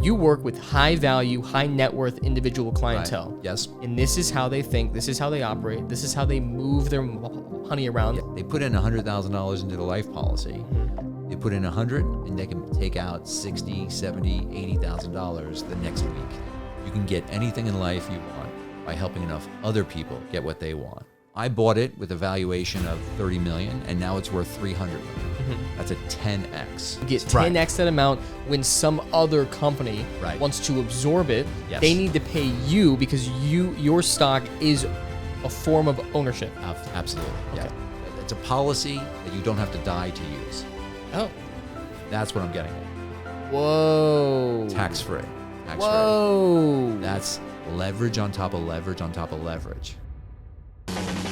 you work with high value, high net worth individual clientele. Right. Yes. And this is how they think. This is how they operate. This is how they move their money around. Yeah, they put in $100,000 into the life policy. They put in 100 and they can take out 60, 70, $80,000 the next week. You can get anything in life you want by helping enough other people get what they want. I bought it with a valuation of 30 million and now it's worth 300 million. That's a 10x. You get 10x that amount when some other company wants to absorb it. Yes. They need to pay you because your stock is a form of ownership. Absolutely. Okay. Yeah. It's a policy that you don't have to die to use. Oh. That's what I'm getting at. Whoa. Tax-free. Whoa. That's leverage on top of leverage on top of leverage.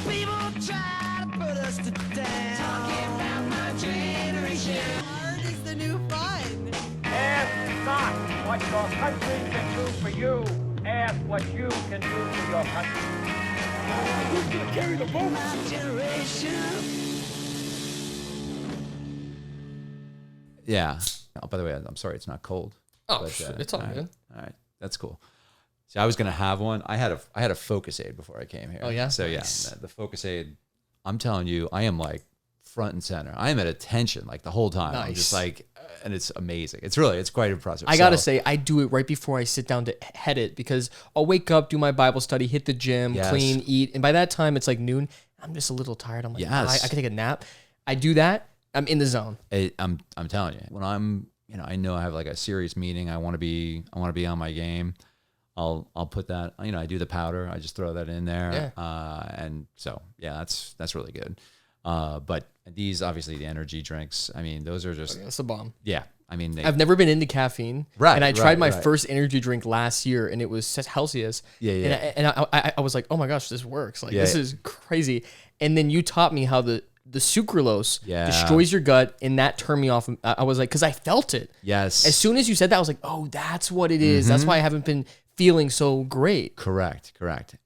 People try to put us to down. Talking about my generation. Art is the new fun. Ask not what your country can do for you. Ask what you can do for your country. Who's going to carry the vote? My generation. Yeah. Oh, by the way, I'm sorry it's not cold. Oh, But, it's all good. All right. That's cool. So I was going to have one. I had a Focus Aid before I came here. Oh, yeah? So Nice. yeah, the Focus Aid, I'm telling you, I am like front and center. I am at attention like the whole time. I'm just Nice. like, and it's amazing. It's quite impressive. I gotta say, I do it right before I sit down to head it because I'll wake up, do my Bible study, hit the gym, Yes. clean, eat, and by that time it's like noon. I'm just a little tired. I'm like, Yes. I can take a nap. I do that. I'm in the zone. I'm telling you, when I'm, I know I have like a serious meeting. I want to be on my game. I'll put that, I do the powder. I just throw that in there. Yeah. And so, yeah, that's really good. But these, obviously the energy drinks, I mean, those are just, That's a bomb. yeah. I mean, I've never been into caffeine. Right, And I tried my right. first energy drink last year and it was Celsius. Yeah. And I was like, oh my gosh, this works. Like, Yeah. this is crazy. And then you taught me how the sucralose Yeah. destroys your gut, and that turned me off. I was like, because I felt it. yes. As soon as you said that, I was like, oh, that's what it is. That's why I haven't been feeling so great. Correct.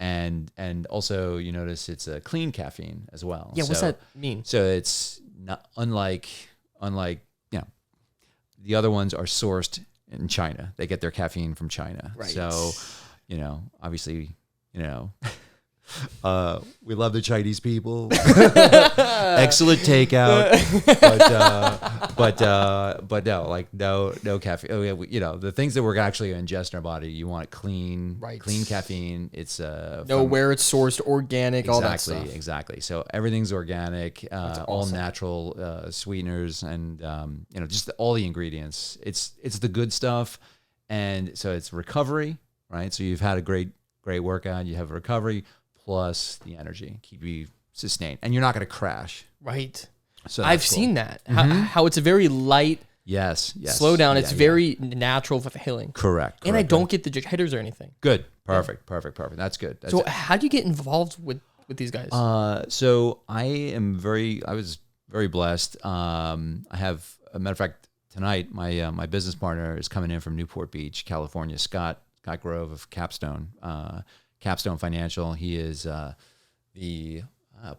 And also you notice it's a clean caffeine as well. Yeah, what's that mean? So it's not unlike the other ones are sourced in China. They get their caffeine from China. Right. So, obviously, we love the Chinese people. Excellent takeout, but no caffeine. Oh yeah, the things that we're actually going to ingest in our body, you want clean caffeine. It's Where it's sourced, organic, all that stuff. Exactly. So everything's organic, all awesome. natural sweeteners, and just all the ingredients. It's the good stuff, and so it's recovery, right? So you've had a great workout, you have recovery plus the energy, keep you sustained, and you're not going to crash. Right. So I've that's cool. seen that. How it's a very light Yes. slow down. Yeah, It's yeah. very natural for the healing. Correct. And I don't get the jitters or anything. Good. Perfect. That's good. So how do you get involved with these guys? So I was very blessed. I have, a matter of fact, tonight my business partner is coming in from Newport Beach, California. Scott Grove of Capstone Financial. He is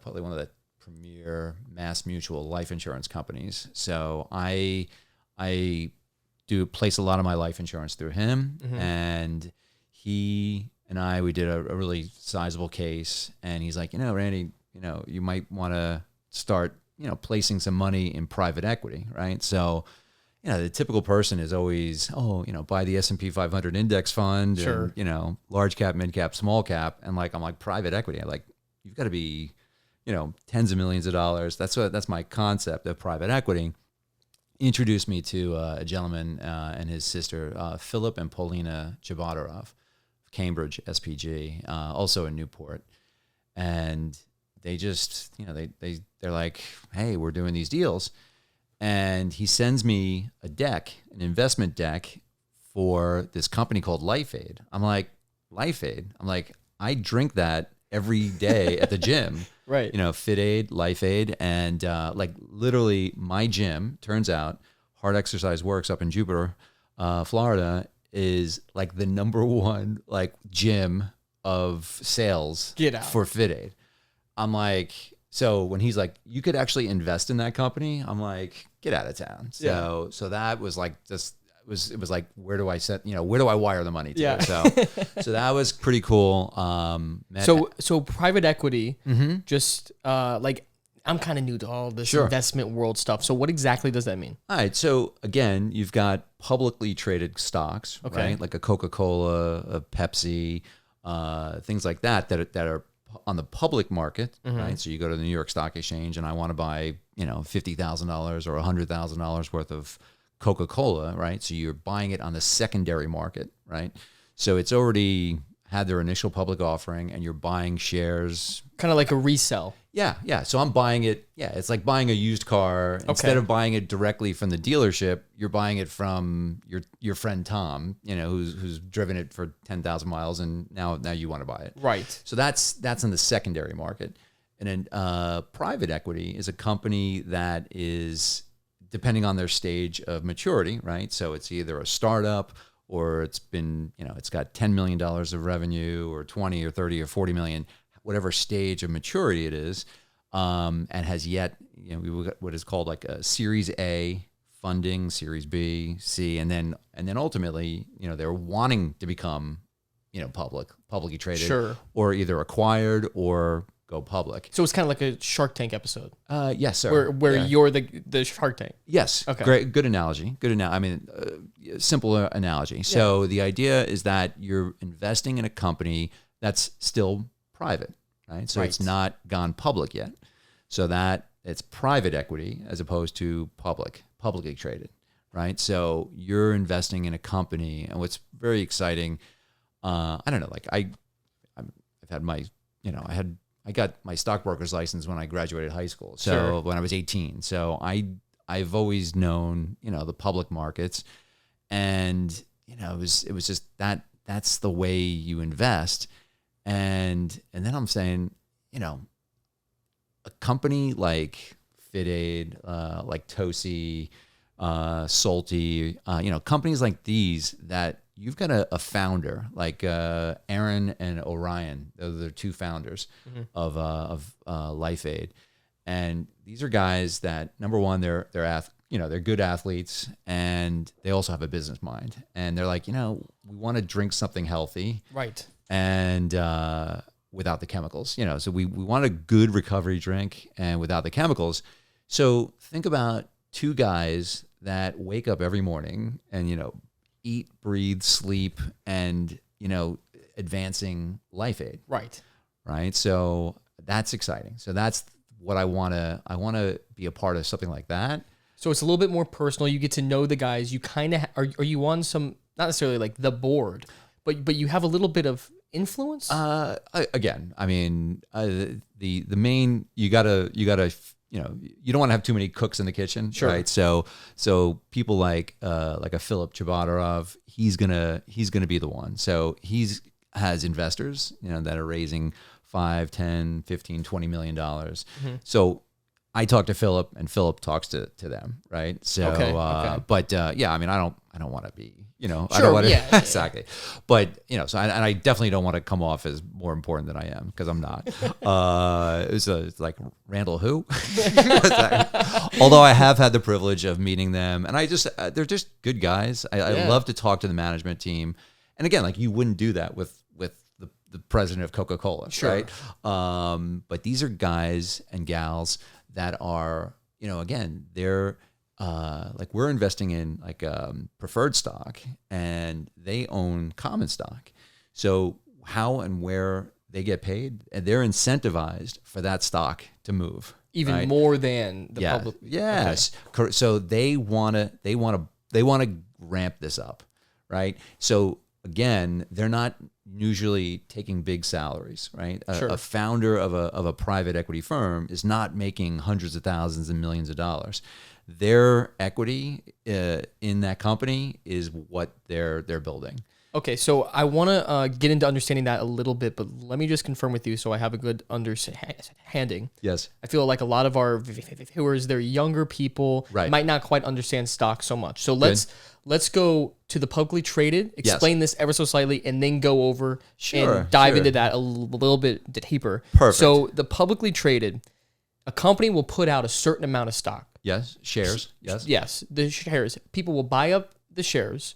probably one of the premier Mass Mutual life insurance companies. So I do place a lot of my life insurance through him, and he and we did a really sizable case, and he's like, Randy, you might want to start, placing some money in private equity, right? So, the typical person is always, buy the S&P 500 index fund, Sure. and, large cap, mid cap, small cap. And I'm like, private equity. You've got to be, tens of millions of dollars. That's my concept of private equity. He introduced me to a gentleman and his sister, Philip and Paulina Jabadarov, Cambridge SPG, also in Newport. And they just, they're like, hey, we're doing these deals. And he sends me an investment deck for this company called Life Aid. I'm like, Life Aid? I'm like, I drink that every day at the gym. Right. Fit Aid, Life Aid. And literally my gym, turns out, Hard Exercise Works up in Jupiter, Florida, is like the number one gym of sales for Fit Aid. I'm like, so when he's like, you could actually invest in that company, I'm like, get out of town. So that was it was like, where do I where do I wire the money to? Yeah. So that was pretty cool. So private equity, just like I'm kind of new to all this Sure. investment world stuff. So what exactly does that mean? All right. So again, you've got publicly traded stocks, Okay. right? Like a Coca-Cola, a Pepsi, things like that are on the public market, right? So you go to the New York Stock Exchange and I want to buy, $50,000 or $100,000 worth of Coca-Cola, right? So you're buying it on the secondary market, right? So it's already had their initial public offering and you're buying shares. Kind of like a resell. Yeah. So I'm buying it. Yeah, it's like buying a used car. Instead of buying it directly from the dealership, you're buying it from your friend Tom, who's driven it for 10,000 miles, and now you want to buy it. Right. So that's in the secondary market. And then private equity is a company that is, depending on their stage of maturity, right? So it's either a startup or it's been, it's got $10 million of revenue or 20 or 30 or 40 million, whatever stage of maturity it is, and has yet, what is called like a Series A funding, Series B, C, and then ultimately, they're wanting to become, publicly traded, Sure. or either acquired or go public. So it's kind of like a Shark Tank episode. Yes, sir. Where Yeah. you're the Shark Tank. Yes. Okay. Great. Good analogy. Simple analogy. So the idea is that you're investing in a company that's still private, right? So it's not gone public yet. So that it's private equity as opposed to publicly traded, right? So you're investing in a company, and what's very exciting, I don't know, like I've had my, I got my stockbroker's license when I graduated high school. So Sure. when I was 18, so I've always known, the public markets, and, it was just that's the way you invest. And then I'm saying, a company like Fit Aid, like Tosi, Salty, companies like these that you've got a founder like Aaron and Orion. Those are the two founders of Life Aid, and these are guys that, number one, they're good athletes, and they also have a business mind, and they're like, we want to drink something healthy, Right. and without the chemicals, so we want a good recovery drink and without the chemicals. So think about two guys that wake up every morning and, eat, breathe, sleep, and, advancing Life Aid. Right. Right. So that's exciting. So that's what I want to be a part of, something like that. So it's a little bit more personal. You get to know the guys. You kind of are you on some, not necessarily like the board, but you have a little bit of influence. Again, I mean, the main, you gotta, you don't want to have too many cooks in the kitchen, Sure. right? So people like a Philip Chabadarov, he's gonna be the one. So has investors, that are raising $5, $10, $15, $20 million. So I talk to Philip, and Philip talks to them, right? So, Okay. but yeah, I mean, I don't want to be, I Sure, don't want to, yeah. exactly. But, so, and I definitely don't want to come off as more important than I am, because I'm not. It's like, Randall who? Although I have had the privilege of meeting them, and they're just good guys. I love to talk to the management team. And again, like, you wouldn't do that with the president of Coca-Cola, Sure. right? But these are guys and gals that are, again, they're like, we're investing in like preferred stock, and they own common stock. So how and where they get paid, and they're incentivized for that stock to move Even right? more than the public. Yes. So they want to ramp this up, right? So again, they're not usually taking big salaries, right? Sure. A founder of a private equity firm is not making hundreds of thousands and millions of dollars. Their equity in that company is what they're building. Okay, so I want to get into understanding that a little bit, but let me just confirm with you so I have a good understanding. Yes. I feel like a lot of our viewers, they're younger people, Right. might not quite understand stock so much. So let's go to the publicly traded, explain this ever so slightly, and then go over and dive into that a little bit deeper. Perfect. So the publicly traded, a company will put out a certain amount of stock. Yes. Shares. Yes. Yes, the shares. People will buy up the the shares.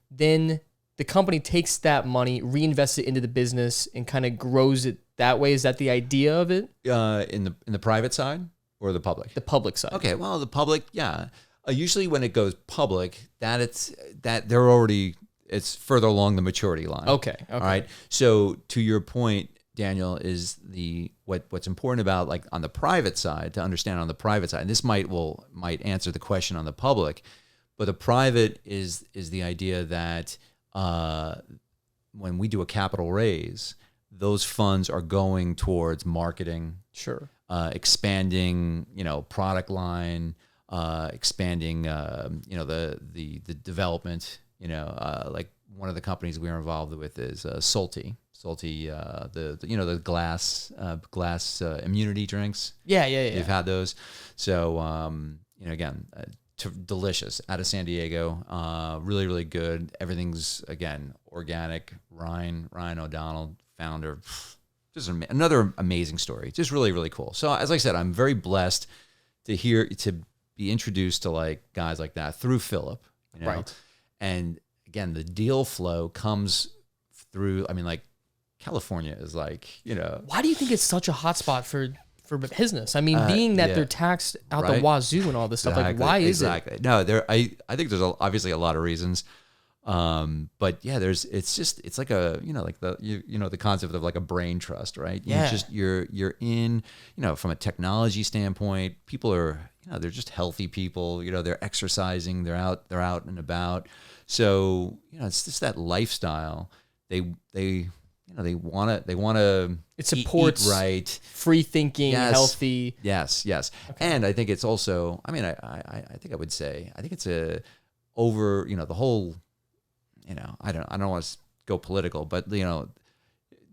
Then the company takes that money, reinvests it into the business, and kind of grows it that way. Is that the idea of it? In the private side or the public? The public side. Okay, well, the public, yeah. Usually when it goes public, it's further along the maturity line. Okay. All right. So to your point, Daniel, is what's important about like on the private side to understand on the private side. And this might answer the question on the public, but the private is the idea that when we do a capital raise, those funds are going towards marketing, Sure. Expanding, product line, expanding, the development. Like one of the companies we are involved with is Salty, the glass immunity drinks. Yeah. You've had those. So, again, delicious out of San Diego. Really, really good. Everything's, again, organic. Ryan O'Donnell, founder. Just another amazing story. Just really, really cool. So as I said, I'm very blessed to be introduced to like guys like that through Philip. Right. And again, the deal flow comes through, California is like, Why do you think it's such a hot spot for business? I mean, being that they're taxed out the wazoo and all this stuff, like why is it? No, I think there's obviously a lot of reasons. But yeah, it's like the concept of like a brain trust, right? Yeah. You're in, from a technology standpoint, people are, they're just healthy people, they're exercising, they're out and about. So, it's just that lifestyle. They want to, it supports eat right, free thinking, yes, healthy. Yes. Okay. And I think it's also, I think it's the whole, I don't want to go political, but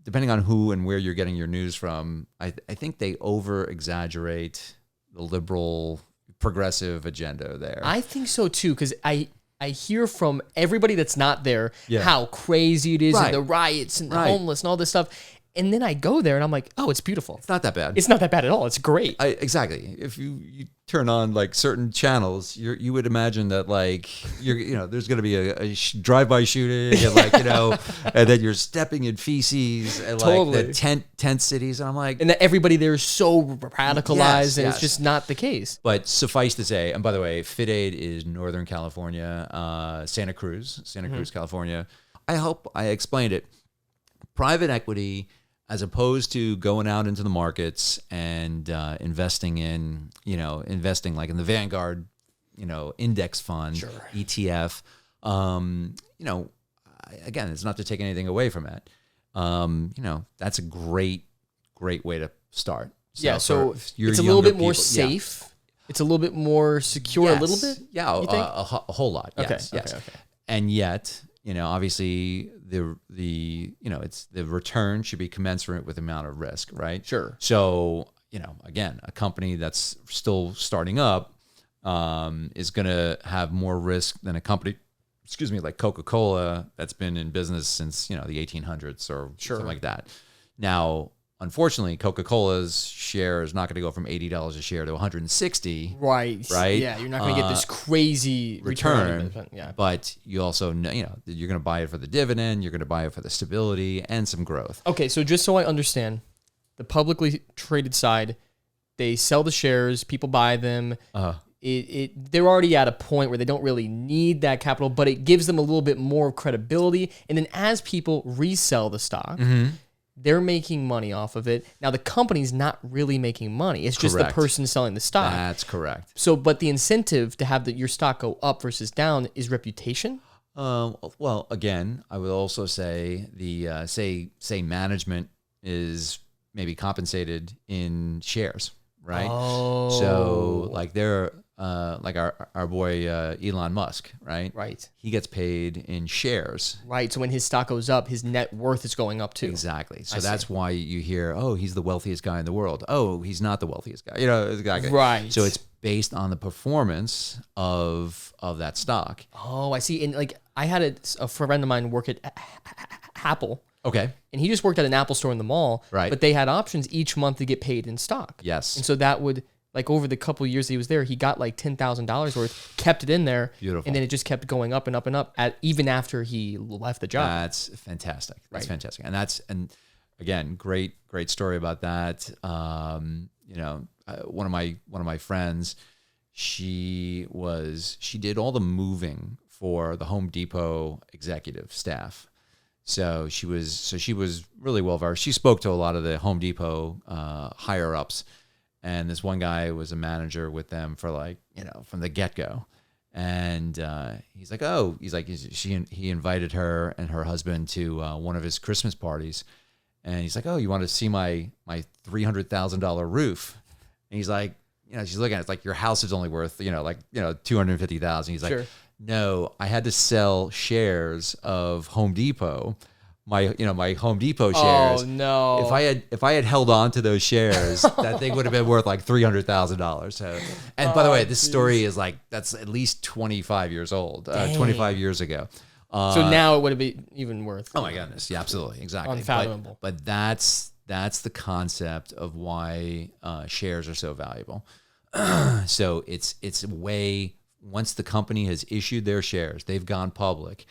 depending on who and where you're getting your news from, I think they over exaggerate the liberal progressive agenda there. I think so too, because I hear from everybody that's not there how crazy it is and the riots and the homeless and all this stuff. And then I go there and I'm like, oh, it's beautiful. It's not that bad. It's not that bad at all. It's great. Exactly. If you turn on like certain channels, you would imagine that like there's going to be a drive-by shooting and like and then you're stepping in feces and like the tent cities, and I'm like, and that everybody there is so radicalized, and it's just not the case. But suffice to say, and by the way, Fit Aid is Northern California, Santa Cruz, California. I hope I explained it. Private equity, as opposed to going out into the markets and investing like in the Vanguard, index fund, ETF. Again, it's not to take anything away from it. That's a great way to start. So it's a little bit more safe. Yeah. It's a little bit more secure, a little bit. Yeah, a whole lot. Yes. Okay. And yet, obviously it's the return should be commensurate with the amount of risk, right? Sure. So, again, a company that's still starting up is going to have more risk than a company, like Coca-Cola that's been in business since, the 1800s or something like that. Now, unfortunately, Coca-Cola's share is not going to go from $80 a share to $160. Right. Yeah, you're not going to get this crazy return. Yeah. But you also know, you're going to buy it for the dividend, you're going to buy it for the stability and some growth. Okay, so just so I understand, the publicly traded side, they sell the shares, people buy them. They're already at a point where they don't really need that capital, but it gives them a little bit more credibility. And then as people resell the stock, they're making money off of it. Now, the company's not really making money. It's just the person selling the stock. That's correct. So, but the incentive to have your stock go up versus down is reputation? Well, again, I would also say the say management is maybe compensated in shares, right? Oh. So, like they're like our boy Elon Musk, right? Right. He gets paid in shares. Right. So when his stock goes up, his net worth is going up too. Exactly. So that's why you hear, oh, he's the wealthiest guy in the world. Oh, he's not the wealthiest guy. Exactly. Right. So it's based on the performance of that stock. Oh, I see. And like I had a friend of mine work at Apple. Okay. And he just worked at an Apple store in the mall. Right. But they had options each month to get paid in stock. Yes. And so that would like over the couple years he was there, he got like $10,000 worth, kept it in there, Beautiful. and then it just kept going up and up and up even after he left the job. That's fantastic. That's Right. fantastic. And again, great story about that. One of my friends, she did all the moving for the Home Depot executive staff. So she was really well versed. She spoke to a lot of the Home Depot higher ups, and this one guy was a manager with them for from the get go. And he invited her and her husband to one of his Christmas parties, and he's like, "Oh, you want to see my $300,000 roof?" And he's like, she's looking at it, it's like, your house is only worth $250,000. He's like, Sure. "No, I had to sell shares of Home Depot, my Home Depot shares. Oh no! If I had held on to those shares, that thing would have been worth like $300,000." So, and by the way, this story is that's at least 25 years old, 25 years ago. So now it would have been even worth. Oh my goodness! Yeah, absolutely, exactly. Unfathomable. But that's the concept of why shares are so valuable. So it's a way. Once the company has issued their shares, they've gone public.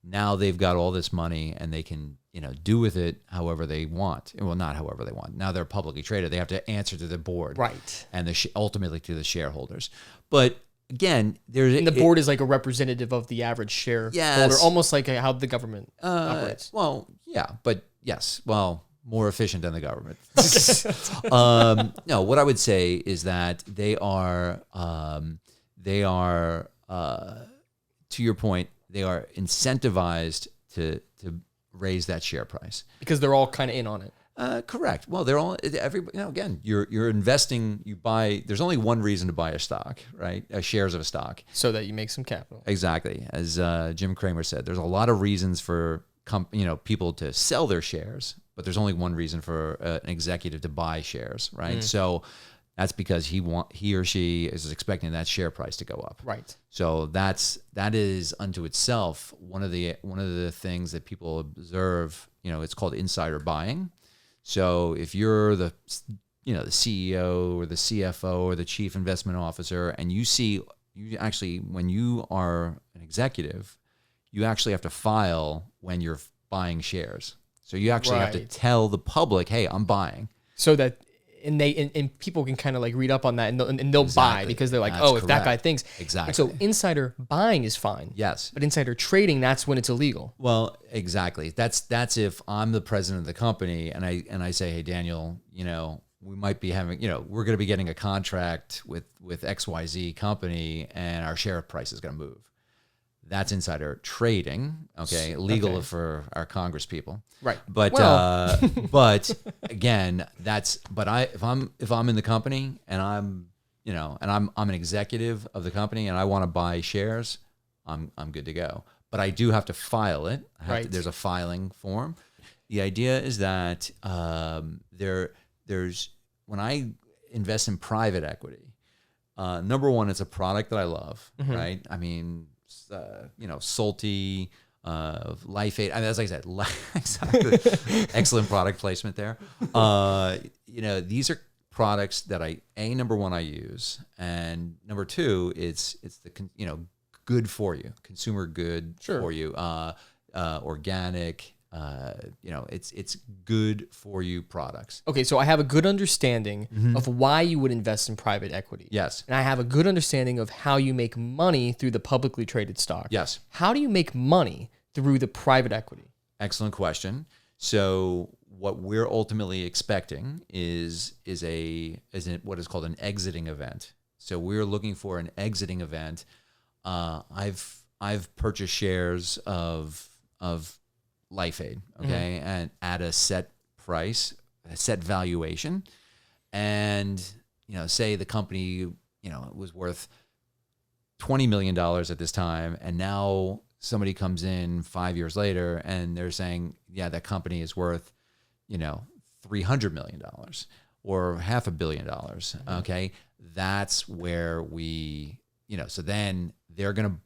Now they've got all this money, and they can do with it however they want. Well, not however they want. Now they're publicly traded. They have to answer to the board, Right. And ultimately to the shareholders. But again, And the board is like a representative of the average shareholder, Yes. almost like how the government operates. Well, yeah, but yes, well, more efficient than the government. No, what I would say is that they are, to your point, they are incentivized to raise that share price. Because they're all kind of in on it. Correct. Well, they're all again, you're investing. You buy. There's only one reason to buy a stock, right? Shares of a stock. So that you make some capital. Exactly. As Jim Cramer said, there's a lot of reasons for people to sell their shares, but there's only one reason for an executive to buy shares, right? So that's because he or she is expecting that share price to go up. Right. So that is unto itself one of the things that people observe. It's called insider buying. So if you're the CEO or the CFO or the chief investment officer, and you actually, when you are an executive, you actually have to file when you're buying shares. So you actually have to Right. tell the public, "Hey, I'm buying." So that and people can kind of like read up on that and they'll buy Exactly. because they're like, That's oh, if that correct. guy thinks. Exactly. So insider buying is fine. Yes. But insider trading, that's when it's illegal. Well, exactly. That's if I'm the president of the company and I say, "Hey, Daniel, we might be having, we're going to be getting a contract with XYZ company, and our share price is going to move." That's insider trading. Okay, legal Okay. for our Congress people. Right. But Well. but again, if I'm in the company and I'm an executive of the company and I want to buy shares, I'm good to go. But I do have to file it. Right. There's a filing form. The idea is that there's when I invest in private equity, number one, it's a product that I love, right? I mean, salty, Life Aid. I mean, as I said, exactly. Excellent product placement there. These are products that number one, I use, and number two, it's the good for you, consumer good Sure. for you, organic. It's good for you products. Okay, so I have a good understanding of why you would invest in private equity. Yes. And I have a good understanding of how you make money through the publicly traded stock. Yes. How do you make money through the private equity? Excellent question. So what we're ultimately expecting is what is called an exiting event. So we're looking for an exiting event. I've purchased shares of Life Aid, okay, and at a set price, a set valuation, and say the company was worth $20 million at this time, and now somebody comes in 5 years later and they're saying, yeah, that company is worth $300 million or $500 million. Okay, that's where so then they're going to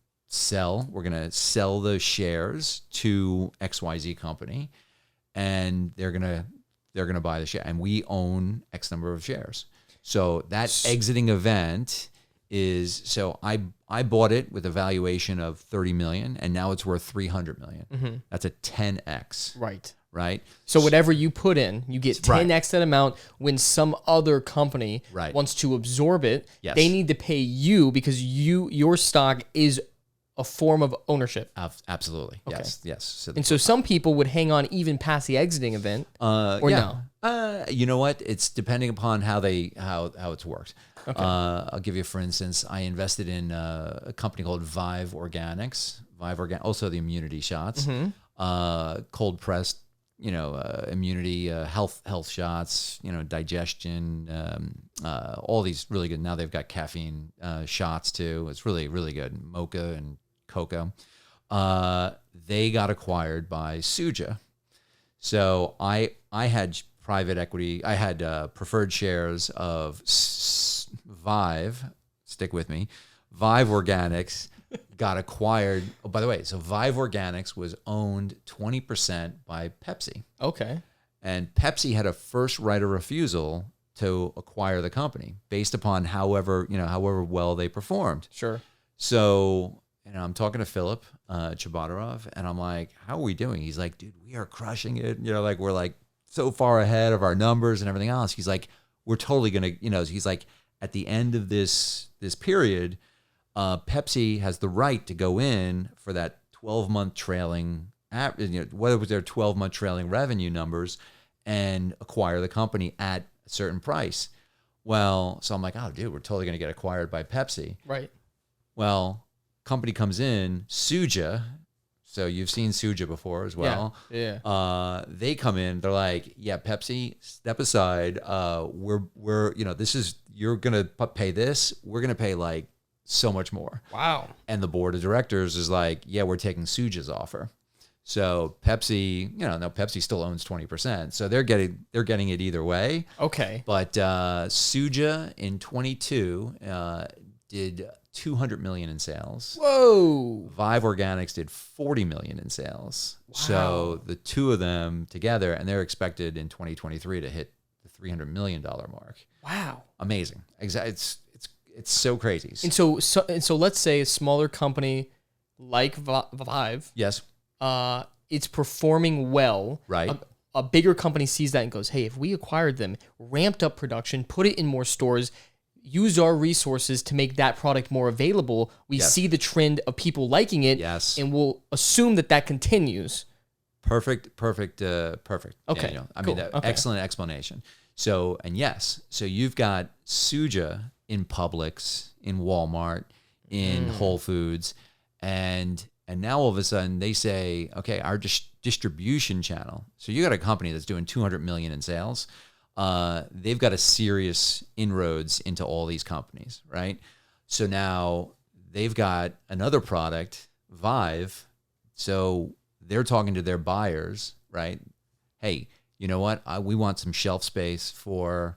we're going to sell those shares to XYZ company, and they're going to buy the share, and we own X number of shares. So that exiting event is, so I bought it with a valuation of 30 million and now it's worth 300 million. That's a 10x. Right. Right. So whatever you put in, you get 10x Right. that amount. When some other company Right. wants to absorb it, Yes. they need to pay you because your stock is a form of ownership. Absolutely. Yes. Yes. So And so some people would hang on even past the exiting event, or no. You know what? It's depending upon how it's worked. I'll give you, for instance, I invested in a company called Vive Organics. Also the immunity shots, cold pressed, immunity, health shots, digestion, all these really good. Now they've got caffeine shots too. It's really, really good. Mocha and cocoa. They got acquired by Suja. So I had private equity. I had preferred shares of Vive. Stick with me. Vive Organics got acquired. Oh, by the way, so Vive Organics was owned 20% by Pepsi. Okay. And Pepsi had a first right of refusal to acquire the company based upon however well they performed. Sure. So, I'm talking to Philip Chabatarov, and I'm like, how are we doing? He's like, dude, we are crushing it. We're like so far ahead of our numbers and everything else. He's like, we're totally going to, he's like, at the end of this period, Pepsi has the right to go in for that 12-month trailing, whether it was their 12-month trailing revenue numbers, and acquire the company at a certain price. Well, so I'm like, oh, dude, we're totally going to get acquired by Pepsi. Right. Well, company comes in, Suja. So you've seen Suja before as well. Yeah. They come in, they're like, yeah, Pepsi, step aside. We're this is, you're going to pay this. We're going to pay like so much more. Wow. And the board of directors is like, yeah, we're taking Suja's offer. So Pepsi, now Pepsi still owns 20%. So they're getting it either way. Okay. But Suja in 22 did 200 million in sales. Whoa. Vive Organics did 40 million in sales. Wow. So the two of them together, and they're expected in 2023 to hit the $300 million mark. Wow. Amazing. It's so crazy. And so let's say a smaller company like Vive, Yes. it's performing well. Right. A bigger company sees that and goes, hey, if we acquired them, ramped up production, put it in more stores, use our resources to make that product more available, we Yes. see the trend of people liking it, Yes. and we'll assume that continues. Perfect. Okay. Cool. Okay. Excellent explanation. So you've got Suja in Publix, in Walmart, in Whole Foods, and now all of a sudden they say, okay, our distribution channel. So you got a company that's doing 200 million in sales. They've got a serious inroads into all these companies, right? So now they've got another product, Vive. So they're talking to their buyers, right? Hey, you know what? We want some shelf space for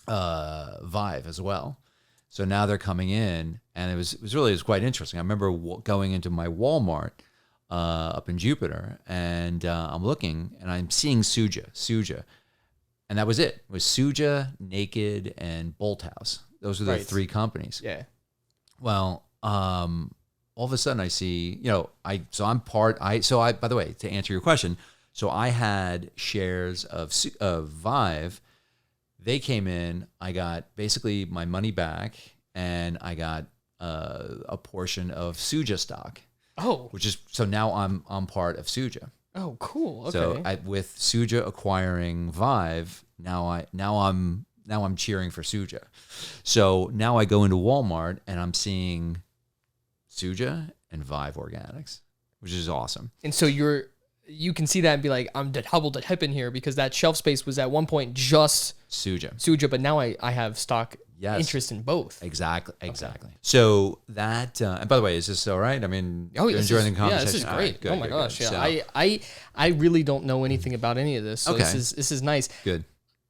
Vive as well. So now they're coming in, and it was quite interesting. I remember going into my Walmart up in Jupiter, and I'm looking, and I'm seeing Suja. And that was it. It was Suja, Naked, and Bolthouse. Those were the three companies. Yeah. Well, all of a sudden I see, by the way, to answer your question, so I had shares of Vive. They came in, I got basically my money back, and I got a portion of Suja stock. Oh. So now I'm part of Suja. Oh, cool. Okay. So with Suja acquiring Vive, now I'm cheering for Suja. So now I go into Walmart and I'm seeing Suja and Vive Organics, which is awesome. And so you can see that and be like, I'm double the hip in here because that shelf space was at one point just Suja, but now I have stock interest in both. Exactly. So that, and by the way, is this all right? I mean, enjoying the conversation? Yeah, this is great. Right, good, oh my gosh, good. yeah. So, I really don't know anything about any of this, so this is nice. Good.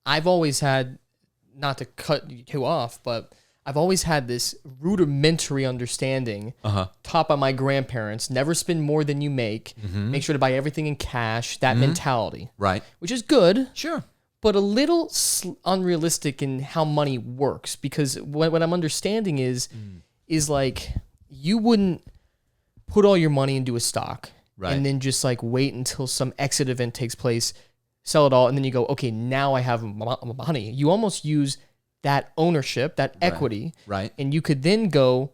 I've always had, not to cut you off, but I've always had this rudimentary understanding taught by my grandparents. Never spend more than you make. Make sure to buy everything in cash. That mentality. Right. Which is good. Sure. but a little unrealistic in how money works, because what I'm understanding is like you wouldn't put all your money into a stock and then just like wait until some exit event takes place, sell it all, and then you go, okay, now I have money. You almost use that ownership, that equity, and you could then go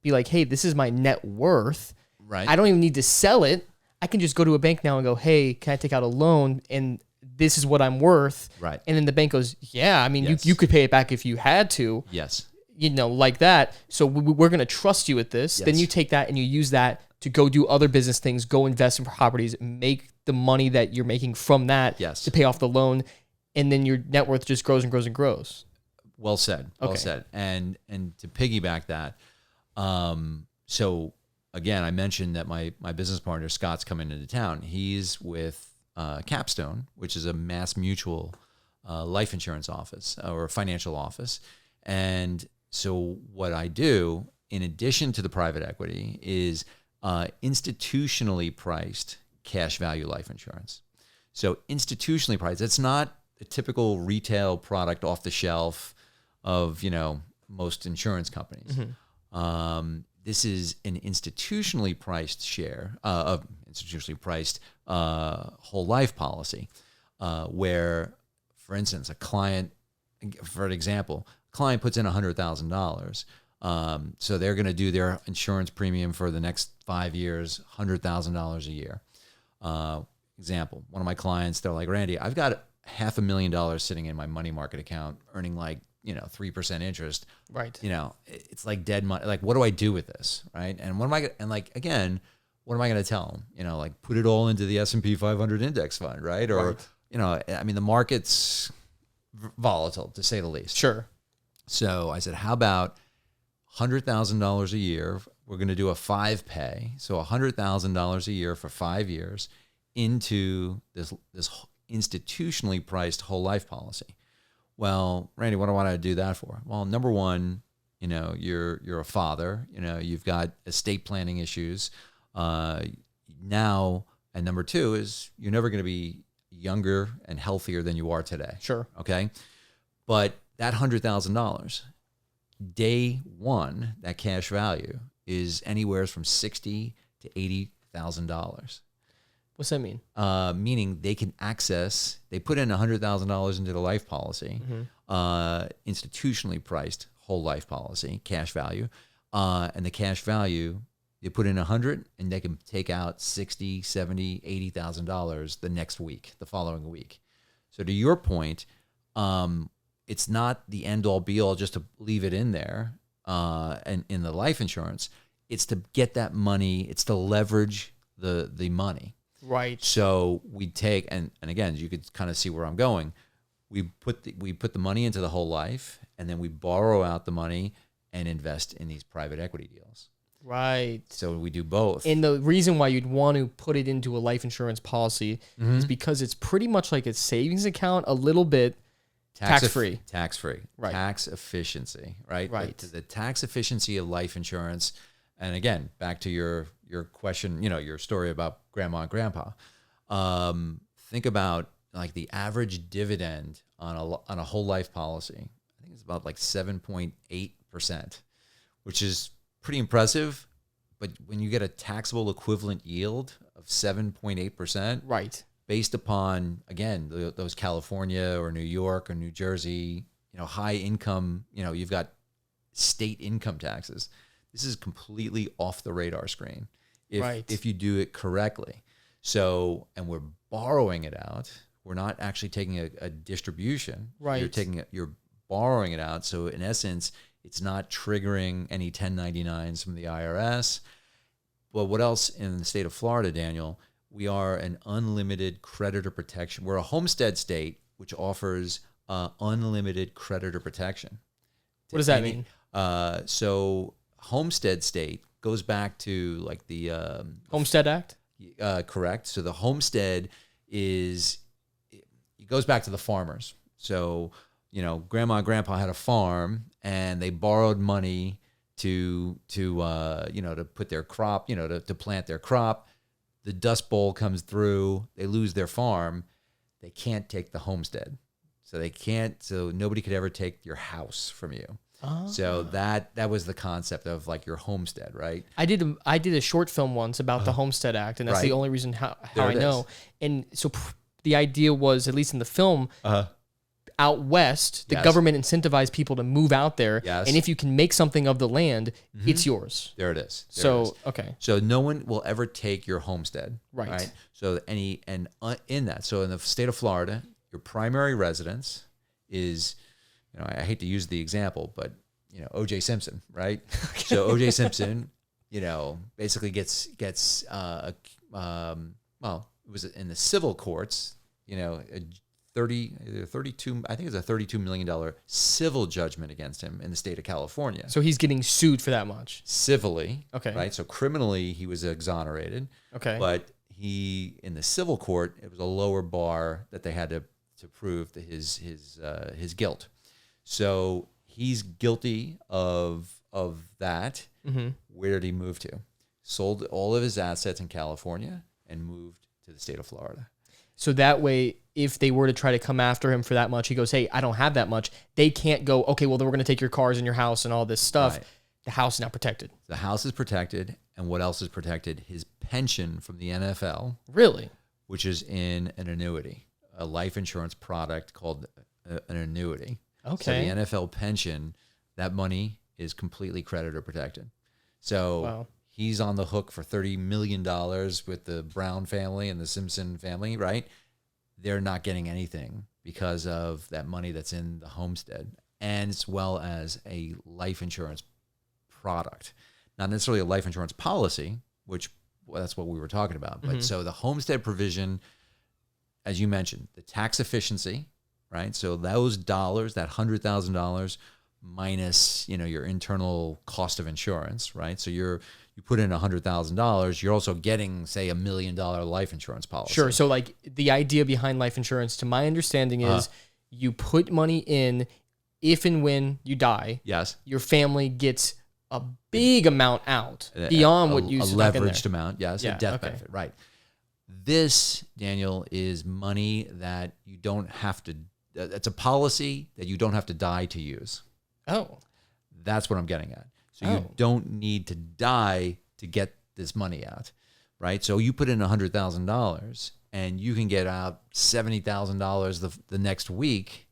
be like, hey, this is my net worth. I don't even need to sell it. I can just go to a bank now and go, hey, can I take out a loan? And this is what I'm worth. And then the bank goes, yeah, I mean, you could pay it back if you had to. You know, like that. So we're going to trust you with this. Then you take that and you use that to go do other business things, go invest in properties, make the money that you're making from that to pay off the loan. And then your net worth just grows and grows and grows. Well said. Well said. And to piggyback that, so again, I mentioned that my business partner, Scott's coming into town. He's with Capstone, which is a Mass Mutual life insurance office or a financial office. And so what I do, in addition to the private equity, is institutionally priced cash value life insurance. So institutionally priced, it's not a typical retail product off the shelf of, you know, most insurance companies. This is an institutionally priced share of institutionally priced whole life policy, where, for instance, a client, for an example, client puts in $100,000. So they're going to do their insurance premium for the next 5 years, $100,000 a year. Example, one of my clients, they're like, Randy, I've got $500,000 sitting in my money market account earning like, 3% interest. You know, it's like dead money. Like, what do I do with this? Right. And what am I going to, and like, again, what am I going to tell them? Like put it all into the S&P 500 index fund. Right. Or, I mean, the market's volatile to say the least. So I said, how about $100,000 a year? We're going to do a 5-pay. So $100,000 a year for 5 years into this institutionally priced whole life policy. Well, Randy, what do I want to do that for? Well, number one, you're a father, you've got estate planning issues now. And number two is you're never going to be younger and healthier than you are today. Okay. But that $100,000, day one, that cash value is anywhere from $60,000 to $80,000. What's that mean? Meaning they can access, they put in $100,000 into the life policy, institutionally priced whole life policy, cash value, and the cash value, you put in $100,000 and they can take out $60,000, $70,000, $80,000 the next week, the following week. So to your point, it's not the end all be all just to leave it in there and in the life insurance. It's to get that money. It's to leverage the money. So we take, and again, you could kind of see where I'm going. We put the money into the whole life, and then we borrow out the money and invest in these private equity deals. So we do both. And the reason why you'd want to put it into a life insurance policy is because it's pretty much like a savings account, a little bit tax-free. Tax-free. Tax efficiency, right? The tax efficiency of life insurance. And again, back to your question, your story about grandma and grandpa. Think about like the average dividend on a whole life policy. I think it's about like 7.8%, which is pretty impressive. But when you get a taxable equivalent yield of 7.8%, based upon, again, those California or New York or New Jersey, high income, you've got state income taxes. This is completely off the radar screen if you do it correctly. So, and we're borrowing it out. We're not actually taking a distribution. You're borrowing it out. So in essence, it's not triggering any 1099s from the IRS. But what else in the state of Florida, Daniel? We are an unlimited creditor protection. We're a homestead state, which offers unlimited creditor protection. What does that mean? So homestead state goes back to like the Homestead Act. Correct. So the homestead it goes back to the farmers. So grandma and grandpa had a farm and they borrowed money to put their crop, to plant their crop. The Dust Bowl comes through. They lose their farm. They can't take the homestead So they can't. So nobody could ever take your house from you. So that was the concept of like your homestead, right? I did a short film once about the Homestead Act, and that's the Right. only reason how There I it know. is. And so the idea was, at least in the film, out west, the Yes. government incentivized people to move out there, Yes. and if you can make something of the land, it's yours. There it is. There it So is. okay, So no one will ever take your homestead, Right. So in that, so in the state of Florida, your primary residence is, I hate to use the example, but O.J. Simpson, right? So O.J. Simpson, basically gets well, it was in the civil courts, a 32, I think it's a $32 million civil judgment against him in the state of California. so he's getting sued for that much. Civilly, Okay. right? So criminally, he was exonerated. Okay, But he, in the civil court, it was a lower bar that they had to prove that his guilt. So he's guilty of that. Mm-hmm. Where did he move to? Sold all of his assets in California and moved to the state of Florida. so that way, if they were to try to come after him for that much, he goes, "Hey, I don't have that much." They can't go, "Okay, well, then we're going to take your cars and your house and all this stuff." Right. The house is now protected. The house is protected, and what else is protected? His pension from the NFL, Really? which is in an annuity, a life insurance product called an annuity. Okay. So the NFL pension, that money is completely creditor protected. So Wow. he's on the hook for $30 million with the Brown family and the Simpson family, right? They're not getting anything because of that money that's in the homestead, and as well as a life insurance product. Not necessarily a life insurance policy, which that's what we were talking about. But so the homestead provision, as you mentioned, the tax efficiency, right? So those dollars, that $100,000 minus, your internal cost of insurance, right? So you put in $100,000, you're also getting, say, $1 million life insurance policy. Sure. So, like, the idea behind life insurance, to my understanding, is you put money in if and when you die, Yes. your family gets a big amount out beyond what you a snuck in there. leveraged amount, yes, Yeah, a death okay. benefit, right? This, Daniel, is money that you don't have to. It's a policy that you don't have to die to use. Oh, That's what I'm getting at. So Oh. you don't need to die to get this money out, right? So you put in $100,000 and you can get out $70,000 the next week.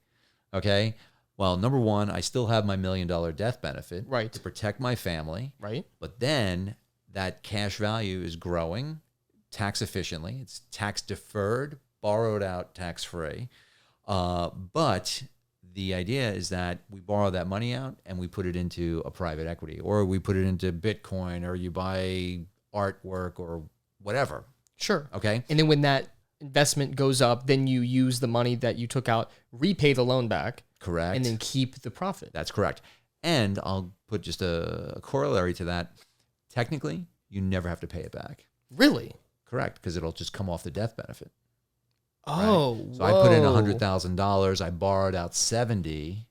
Okay. Well, number one, I still have my $1 million death benefit, Right. to protect my family. right. But then that cash value is growing tax efficiently. It's tax deferred, borrowed out tax free. But the idea is that we borrow that money out and we put it into a private equity, or we put it into Bitcoin, or you buy artwork or whatever. Sure. Okay. And then when that investment goes up, then you use the money that you took out, repay the loan back, Correct. and then keep the profit. That's correct. And I'll put just a corollary to that. Technically, you never have to pay it back. Really? Correct. Because it'll just come off the death benefit. Oh, So I put in whoa. $100,000. I borrowed out 70.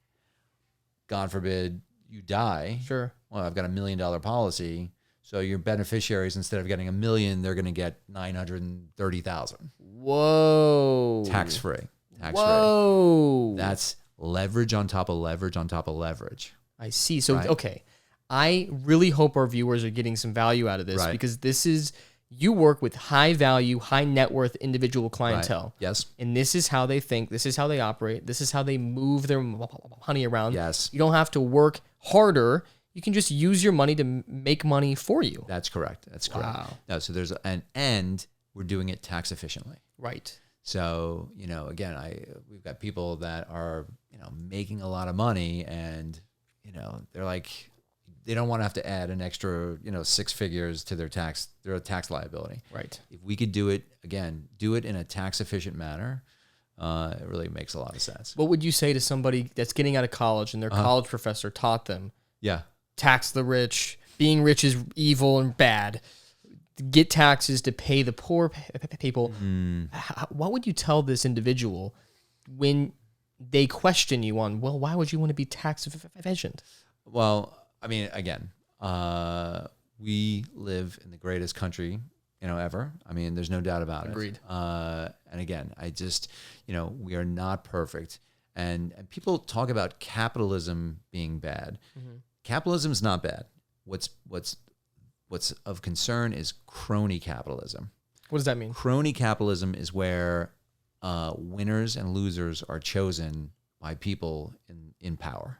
God forbid you die. Sure. Well, I've got $1 million policy. So your beneficiaries, instead of getting $1 million, they're going to get $930,000 Whoa. tax free. Tax free. Whoa. That's leverage on top of leverage on top of leverage. I see. So, Right. okay. I really hope our viewers are getting some value out of this, Right. because this is, you work with high value, high net worth individual clientele. Right. Yes. And this is how they think. This is how they operate. This is how they move their money around. Yes. You don't have to work harder. You can just use your money to make money for you. That's correct. That's correct. Wow. No, so there's and we're doing it tax efficiently. Right. So, again, we've got people that are, making a lot of money, and, they're like, they don't want to have to add an extra, 6 figures to their tax liability. Right. If we could do it in a tax efficient manner, it really makes a lot of sense. What would you say to somebody that's getting out of college and their college professor taught them, Yeah. tax the rich, being rich is evil and bad, get taxes to pay the poor people? What would you tell this individual when they question you on, well, why would you want to be tax efficient? Well, I mean, again, we live in the greatest country, ever. I mean, there's no doubt about Agreed. it. And again, I just, we are not perfect. And people talk about capitalism being bad. Capitalism is not bad. What's of concern is crony capitalism. What does that mean? Crony capitalism is where winners and losers are chosen by people in power,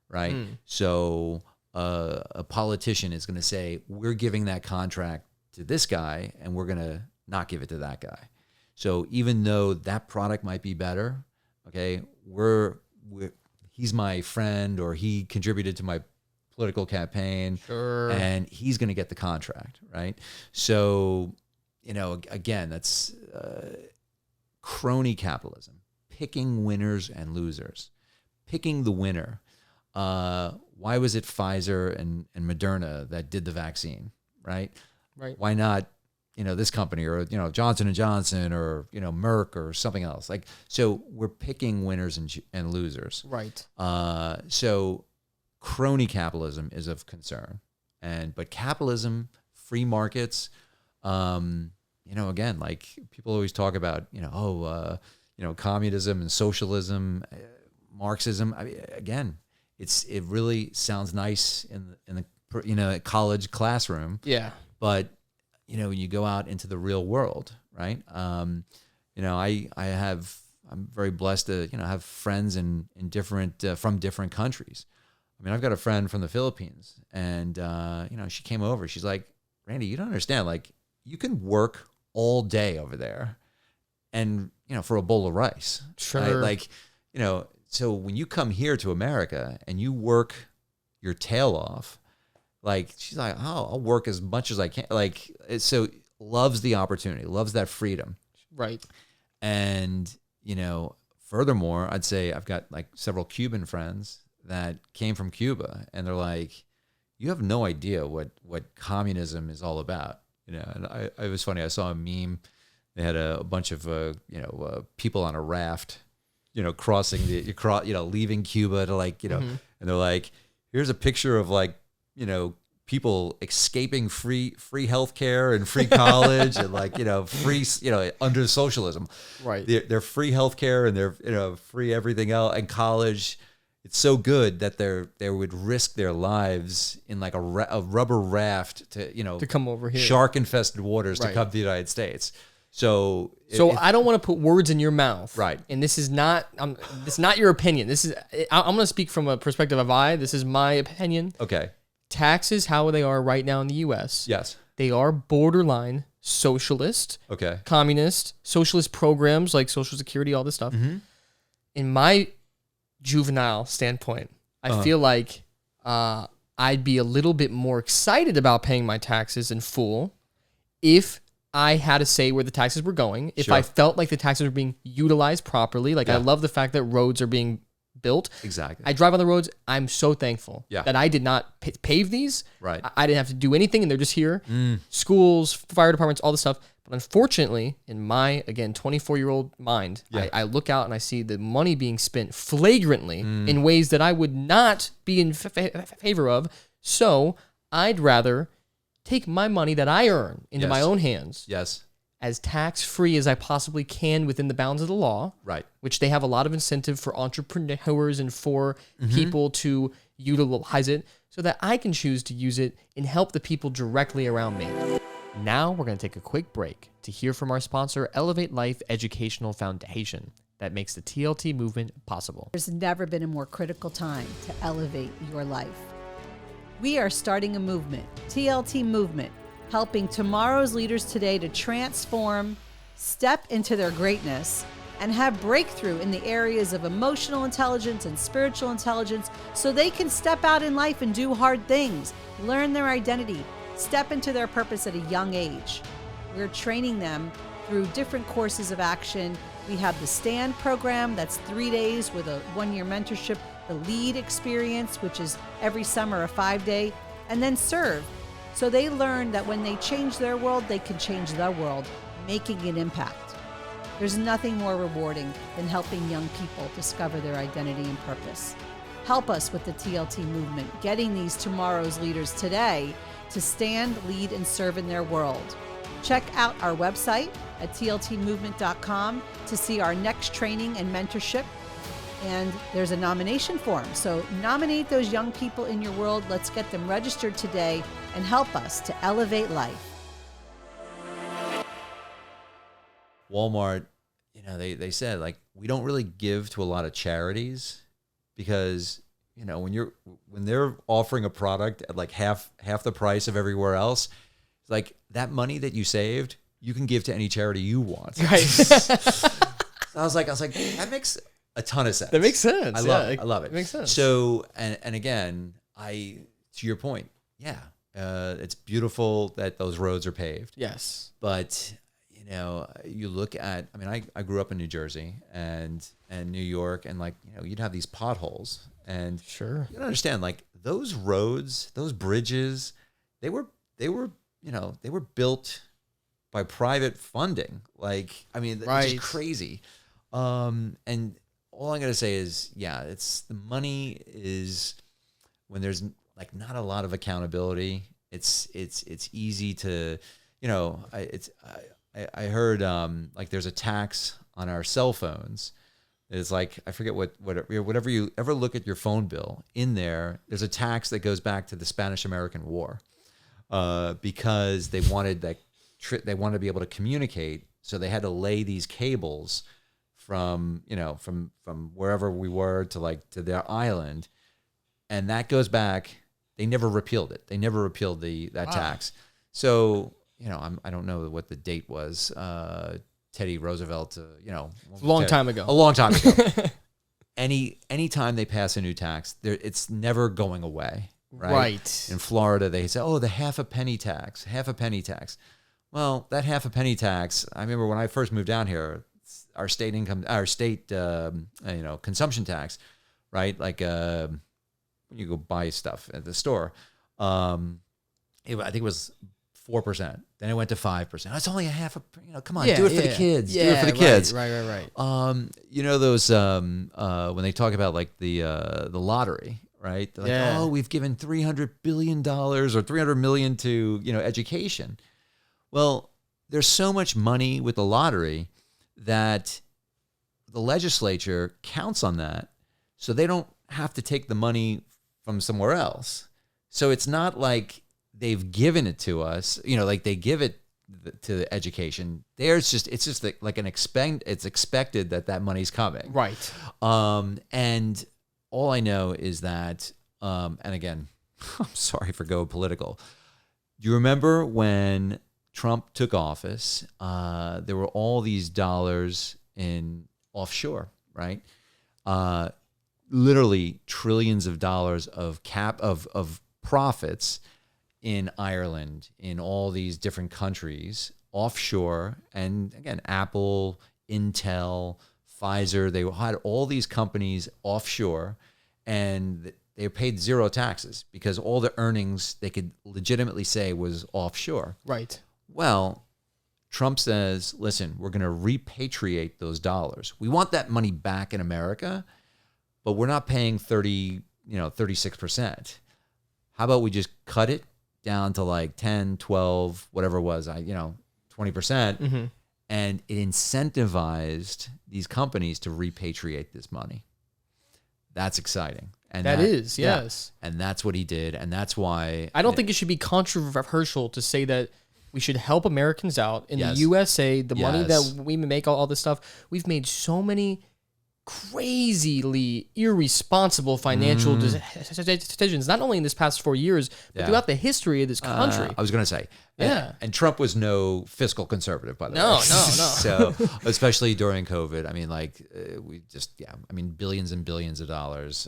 right? So a politician is going to say, we're giving that contract to this guy and we're going to not give it to that guy. So even though that product might be better, okay, he's my friend or he contributed to my political campaign, Sure. and he's going to get the contract, right? So, again, that's crony capitalism, picking winners and losers, picking the winner. Why was it Pfizer and Moderna that did the vaccine, right? Right. Why not, this company or, Johnson & Johnson or, Merck or something else? Like, so we're picking winners and losers. Right. So crony capitalism is of concern. But capitalism, free markets, again, like people always talk about, communism and socialism, Marxism. I mean, again, it really sounds nice in the college classroom. Yeah. But when you go out into the real world, right? I'm very blessed to have friends in different from different countries. I mean, I've got a friend from the Philippines, and she came over. She's like, Randy, you don't understand. Like, you can work all day over there, and for a bowl of rice. Sure. Right? Like, so when you come here to America and you work your tail off, like, she's like, oh, I'll work as much as I can. Like, so loves the opportunity, loves that freedom. Right. And, furthermore, I'd say I've got like several Cuban friends that came from Cuba, and they're like, you have no idea what communism is all about. And it was funny. I saw a meme. They had a bunch of, people on a raft, crossing leaving Cuba to and they're like, here's a picture of people escaping free healthcare and free college and free, under socialism. Right. They're free healthcare and they're, free everything else, and college. It's so good that they would risk their lives in like a rubber raft to come over here, shark infested waters, Right. to come to the United States. So I don't want to put words in your mouth, Right. And this is not your opinion. I'm going to speak from a perspective of this is my opinion. Okay. Taxes, how they are right now in the U.S. Yes. They are borderline socialist, Okay. communist, socialist programs like Social Security, all this stuff. Mm-hmm. In my juvenile standpoint, I feel like I'd be a little bit more excited about paying my taxes in full if I had to say where the taxes were going, if Sure. I felt like the taxes were being utilized properly. Like, I Yeah. love the fact that roads are being built. Exactly. I drive on the roads. I'm so thankful Yeah. that I did not pave these. Right. I didn't have to do anything, and they're just here. Schools, fire departments, all this stuff. But unfortunately, in my, again, 24-year-old mind, Yeah. I look out and I see the money being spent flagrantly in ways that I would not be in favor of. So I'd rather take my money that I earn into my Yes. own hands Yes. as tax-free as I possibly can within the bounds of the law, Right. which they have a lot of incentive for entrepreneurs and for people to utilize it so that I can choose to use it and help the people directly around me. Now we're going to take a quick break to hear from our sponsor, Elevate Life Educational Foundation, that makes the TLT movement possible. There's never been a more critical time to elevate your life. We are starting a movement, TLT Movement, helping tomorrow's leaders today to transform, step into their greatness, and have breakthrough in the areas of emotional intelligence and spiritual intelligence so they can step out in life and do hard things, learn their identity, step into their purpose at a young age. We're training them through different courses of action. We have the STAND program, that's 3 days with a 1-year mentorship, the LEAD experience, which is every summer a 5-day, and then SERVE. So they learn that when they change their world, they can change the world, making an impact. There's nothing more rewarding than helping young people discover their identity and purpose. Help us with the TLT movement, getting these tomorrow's leaders today to stand, lead, and serve in their world. Check out our website at tltmovement.com to see our next training and mentorship. And there's a nomination form. So nominate those young people in your world. Let's get them registered today and help us to elevate life. Walmart, they said, like, we don't really give to a lot of charities because, when they're offering a product at like half the price of everywhere else, it's like that money that you saved, you can give to any charity you want. Right. So I was like, that makes a ton of sense. That makes sense. I love it. I love it. It makes sense. So, and again, to your point, it's beautiful that those roads are paved. Yes. But, you look at, I grew up in New Jersey and New York, and like, you'd have these potholes, and Sure. you don't understand, like, those roads, those bridges, they were built by private funding. Like, it's Right. just crazy. And all I'm going to say is, it's the money is when there's like not a lot of accountability. It's easy to, I heard like there's a tax on our cell phones. It's like, I forget whatever you ever look at your phone bill in there's a tax that goes back to the Spanish-American War, because they wanted they wanted to be able to communicate. So they had to lay these cables from wherever we were to their island. And that goes back, they never repealed it. They never repealed that tax. So, I don't know what the date was. Teddy Roosevelt, A long time ago. A long time ago. Anytime they pass a new tax, it's never going away. Right. In Florida, they say, the half a penny tax. Well, that half a penny tax, I remember when I first moved down here, our state consumption tax, right? Like when you go buy stuff at the store, I think it was 4%. Then it went to 5%. That's only a half a, come on, do it for the kids. Do it for the kids. Right. Those when they talk about like the lottery, right? They're like, we've given $300 billion or $300 million to, education. Well, there's so much money with the lottery that the legislature counts on that, so they don't have to take the money from somewhere else. So it's not like they've given it to us, like they give it to the education. It's just like it's expected that money's coming. Right. And all I know is that, and again, I'm sorry for going political. Do you remember when Trump took office, there were all these dollars in offshore, right? Literally trillions of dollars of profits in Ireland, in all these different countries, offshore. And again, Apple, Intel, Pfizer, they had all these companies offshore, and they paid zero taxes because all the earnings they could legitimately say was offshore. Right. Well, Trump says, listen, we're going to repatriate those dollars. We want that money back in America, but we're not paying 36%. How about we just cut it down to like 10, 12, whatever it was, 20%. Mm-hmm. And it incentivized these companies to repatriate this money. That's exciting. And that is, yes. Yeah, and that's what he did. And that's why I don't think it should be controversial to say that we should help Americans out in the USA. The money that we make, all this stuff, we've made so many crazily irresponsible financial decisions, not only in this past 4 years, but throughout the history of this country. I was going to say, and Trump was no fiscal conservative, by the way. No. So, especially during COVID, billions and billions of dollars,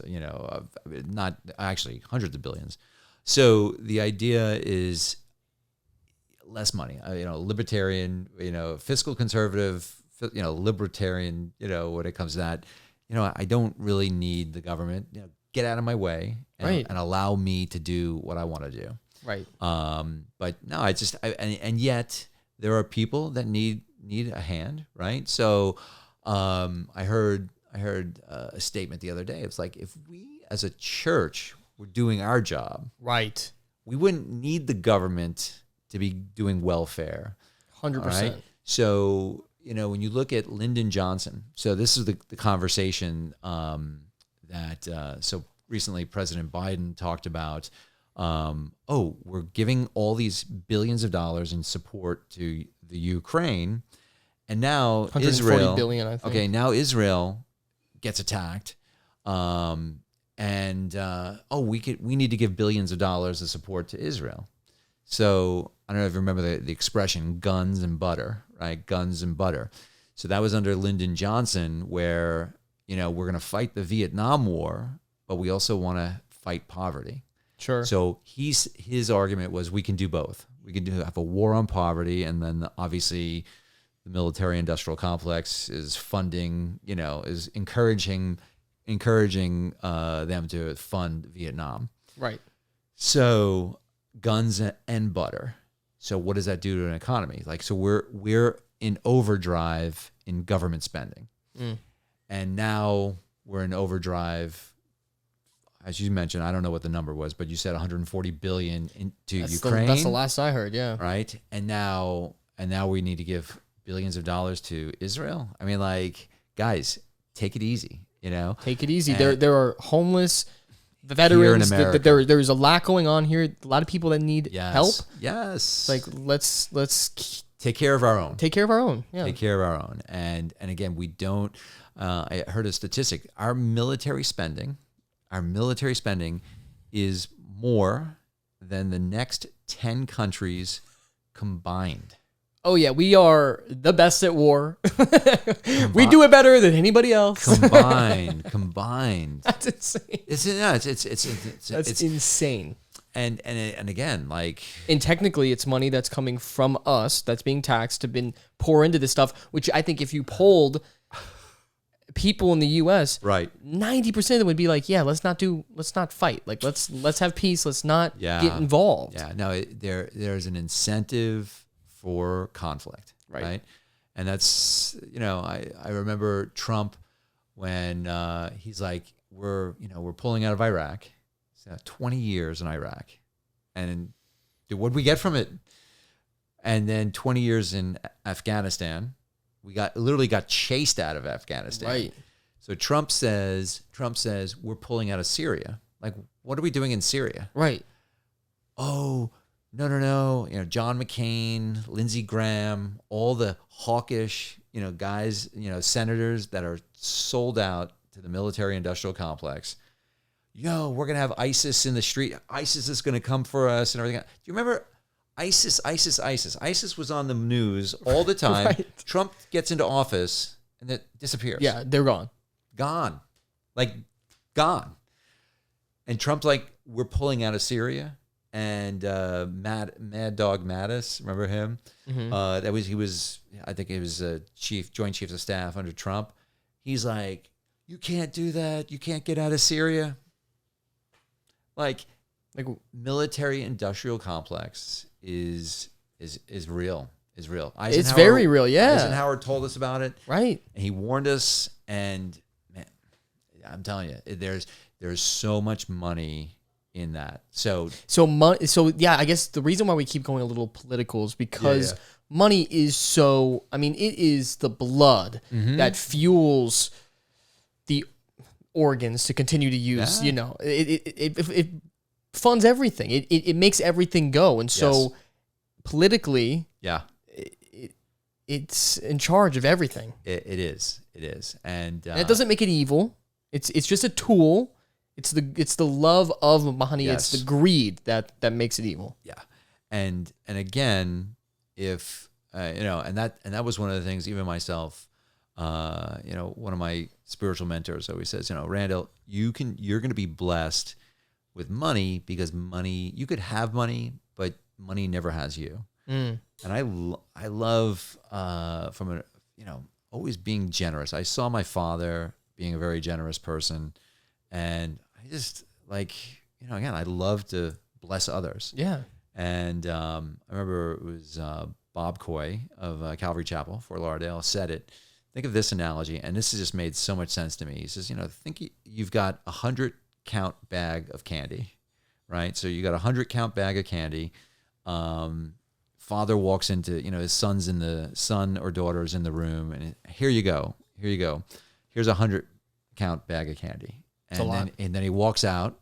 not actually hundreds of billions. So the idea is less money, libertarian, fiscal conservative, libertarian, when it comes to that, I don't really need the government, get out of my way and allow me to do what I want to do. Right. But no, and yet there are people that need a hand. Right. So, I heard a statement the other day. It's like, if we as a church were doing our job, right, we wouldn't need the government to be doing welfare. 100%. Right? So, when you look at Lyndon Johnson, so this is the conversation so recently President Biden talked about, we're giving all these billions of dollars in support to the Ukraine, and now 140 Israel, billion, I think. okay, now Israel gets attacked, we need to give billions of dollars of support to Israel. So I don't know if you remember the expression guns and butter, right? Guns and butter. So that was under Lyndon Johnson, where, we're going to fight the Vietnam War, but we also want to fight poverty. Sure. So his argument was we can do both. We can have a war on poverty, and then obviously the military-industrial complex is funding, is encouraging them to fund Vietnam. Right. So guns and butter. So what does that do to an economy? Like, so we're in overdrive in government spending, and now we're in overdrive. As you mentioned, I don't know what the number was, but you said 140 billion into Ukraine. That's the last I heard. Yeah. Right. And now we need to give billions of dollars to Israel. I mean, like, guys, take it easy. Take it easy. And there are homeless veterans. America. There's a lot going on here. A lot of people that need help. Yes. Like, let's take care of our own. take care of our own. Yeah. Take care of our own. And again, we don't. I heard a statistic. Our military spending is more than the next 10 countries combined. Oh yeah, we are the best at war. We do it better than anybody else. Combined. That's insane. It's insane. And again, like, And technically, it's money that's coming from us that's being taxed to pour into this stuff. Which I think if you polled people in the U.S., right, 90% of them would be like, yeah, let's not fight. Like, let's have peace. Let's not get involved. Yeah, no, there's an incentive for conflict, right? And that's, I remember Trump when he's like, we're pulling out of Iraq. So 20 years in Iraq, and what did we get from it? And then 20 years in Afghanistan, we literally got chased out of Afghanistan. Right. So Trump says we're pulling out of Syria. Like, what are we doing in Syria? Right. Oh, no. John McCain, Lindsey Graham, all the hawkish, guys, senators that are sold out to the military-industrial complex. Yo, we're going to have ISIS in the street. ISIS is going to come for us and everything. Do you remember ISIS? ISIS was on the news all the time. Right. Trump gets into office and it disappears. Yeah, they're gone. Gone. And Trump's like, we're pulling out of Syria. And Mad Dog Mattis, remember him? Mm-hmm. He was Joint Chiefs of Staff under Trump. He's like, you can't do that. You can't get out of Syria. Like military industrial complex is real. It's very real. Yeah. Eisenhower told us about it. Right. And he warned us. And man, I'm telling you, there's so much money in that. So yeah, I guess the reason why we keep going a little political is because money is so, it is the blood that fuels the organs to continue to use, it funds everything. It makes everything go. And so politically, it's in charge of everything. It is. And it doesn't make it evil. It's just a tool. It's the love of money. Yes. It's the greed that makes it evil. Yeah. And again, if and that was one of the things, even myself, one of my spiritual mentors always says, Randall, you're going to be blessed with money because you could have money, but money never has you. And I love from always being generous. I saw my father being a very generous person, and I just again, I love to bless others. Yeah. And I remember it was Bob Coy of Calvary Chapel, Fort Lauderdale, said it. Think of this analogy, and this has just made so much sense to me. He says, think you've got 100-count bag of candy, right? So you got a 100-count bag of candy. father walks into, his son or daughter is in the room, and here you go. Here's a 100-count bag of candy. And then he walks out,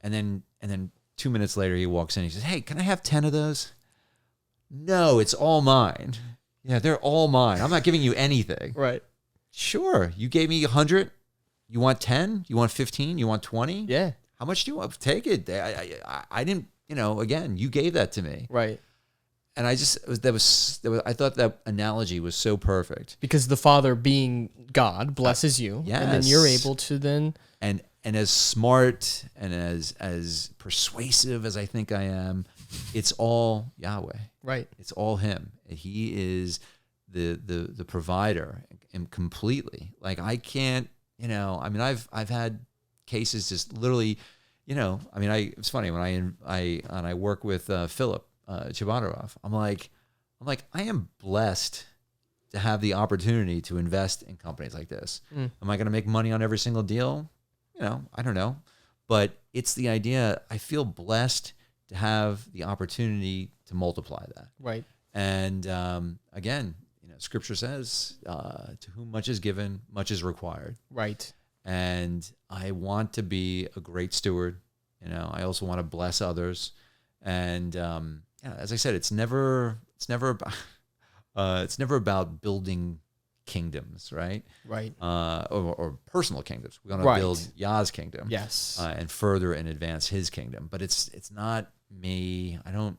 and then 2 minutes later he walks in. He says, "Hey, can I have 10 of those?" No, it's all mine. Yeah, they're all mine. I'm not giving you anything. Right. Sure, you gave me 100. You want 10? You want 15? You want 20? Yeah. How much do you want? Take it. I didn't. Again, you gave that to me. Right. And I thought that analogy was so perfect. Because the Father, being God, blesses you, yes. and then you're able to then... And as smart and as persuasive as I think I am, it's all Yahweh. Right. It's all Him. He is the provider, and completely. Like, I can't, I've had cases just literally, it's funny when I work with Philip Chabanarov. I'm like, I am blessed to have the opportunity to invest in companies like this. Am I going to make money on every single deal? I don't know, but it's the idea. I feel blessed to have the opportunity to multiply that. Right. And again, Scripture says, "To whom much is given, much is required." Right. And I want to be a great steward. I also want to bless others. And as I said, it's never about building kingdoms, right? Right. Or personal kingdoms. We want to Right. build Yah's kingdom. Yes. And further and advance His kingdom. But it's not me. I don't.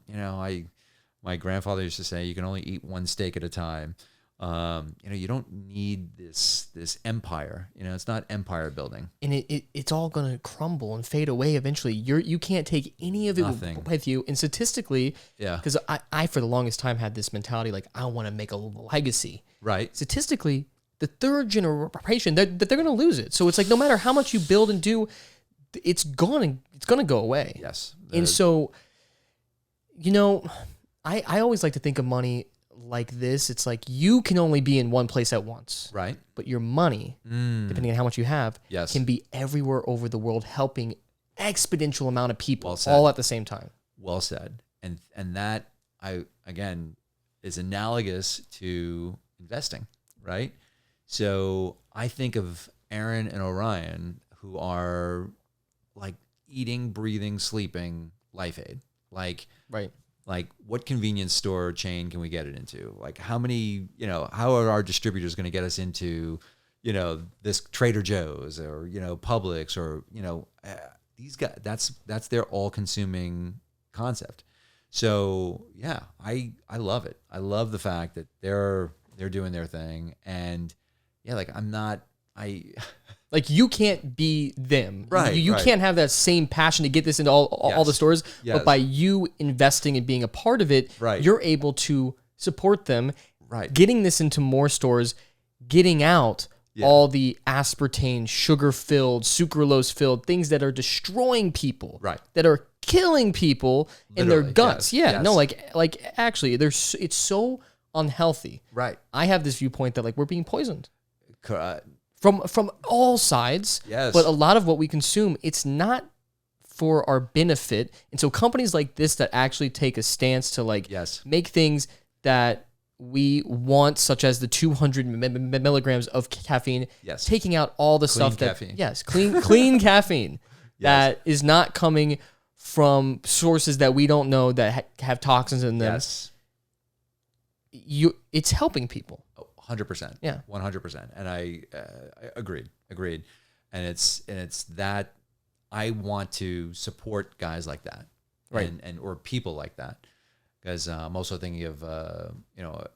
My grandfather used to say, "You can only eat one steak at a time." You don't need this empire. It's not empire building. And it's all going to crumble and fade away eventually. You can't take any of it Nothing. with you. And statistically, Yeah. because I for the longest time had this mentality, like, I want to make a legacy. Right. Statistically, the third generation, they're going to lose it. So it's like, no matter how much you build and do, it's going to go away. Yes. And so, I always like to think of money like this. It's like, you can only be in one place at once. Right. But your money, depending on how much you have, Yes. can be everywhere over the world, helping exponential amount of people Well said. all at the same time. Well said. And that is analogous to investing, right? So I think of Aaron and Orion, who are like eating, breathing, sleeping Life Aid. Like, what convenience store chain can we get it into? Like, how many, how are our distributors going to get us into, this Trader Joe's or, Publix or, these guys, that's their all-consuming concept. So yeah, I love it. I love the fact that they're doing their thing. And yeah, like, Like, you can't be them. Right, You right. can't have that same passion to get this into all the stores. Yes. But by you investing and being a part of it, Right. you're able to support them, Right. getting this into more stores, getting out all the aspartame, sugar-filled, sucralose-filled things that are destroying people, Right. that are killing people in their Literally, guts. yes, Yeah, yes. no, like actually, it's so unhealthy. Right. I have this viewpoint that, like, we're being poisoned Correct. from all sides. Yes. But a lot of what we consume, it's not for our benefit. And so companies like this that actually take a stance to, like, Yes. make things that we want, such as the 200 milligrams of caffeine, Yes. taking out all the stuff caffeine. that, clean caffeine that is not coming from sources that we don't know that have toxins in them. Yes. It's helping people. 100%. Yeah. 100%. And I agreed. And it's that I want to support guys like that. Right. And or people like that. Because I'm also thinking of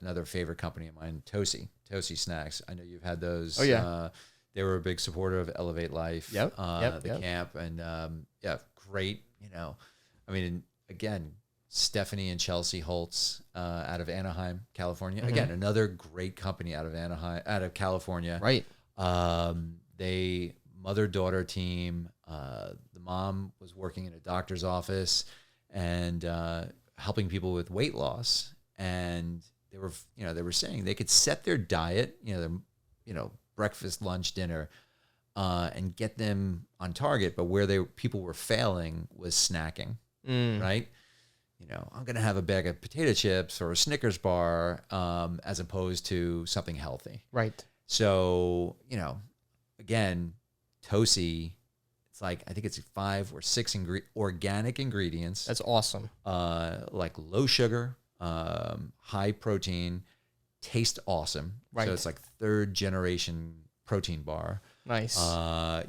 another favorite company of mine, Tosi Snacks. I know you've had those. Oh, yeah. They were a big supporter of Elevate Life. Yep. The camp, and great. I mean, again, Stephanie and Chelsea Holtz out of Anaheim, California. Mm-hmm. Again, another great company out of California. Right. They mother-daughter team. The mom was working in a doctor's office and helping people with weight loss. And they were saying they could set their diet, their breakfast, lunch, dinner, and get them on target. But where people were failing was snacking, right? I'm going to have a bag of potato chips or a Snickers bar as opposed to something healthy. Right. So, again, Tosi, it's like, I think it's 5 or 6 organic ingredients. That's awesome. Like low sugar, high protein, taste awesome. Right. So it's like 3rd generation protein bar. Nice.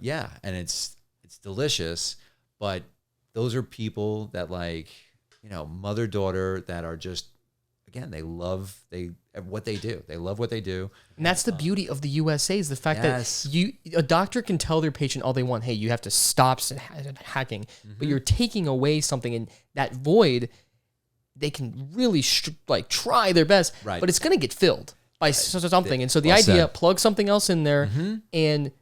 Yeah. And it's delicious, but those are people that like, mother, daughter that are just, again, they love what they do. They love what they do. And that's the beauty of the USA is the fact that a doctor can tell their patient all they want, hey, you have to stop hacking, but you're taking away something in that void. They can really try their best, right. but it's going to get filled by something. And so the Well idea, said. plug something else in there, and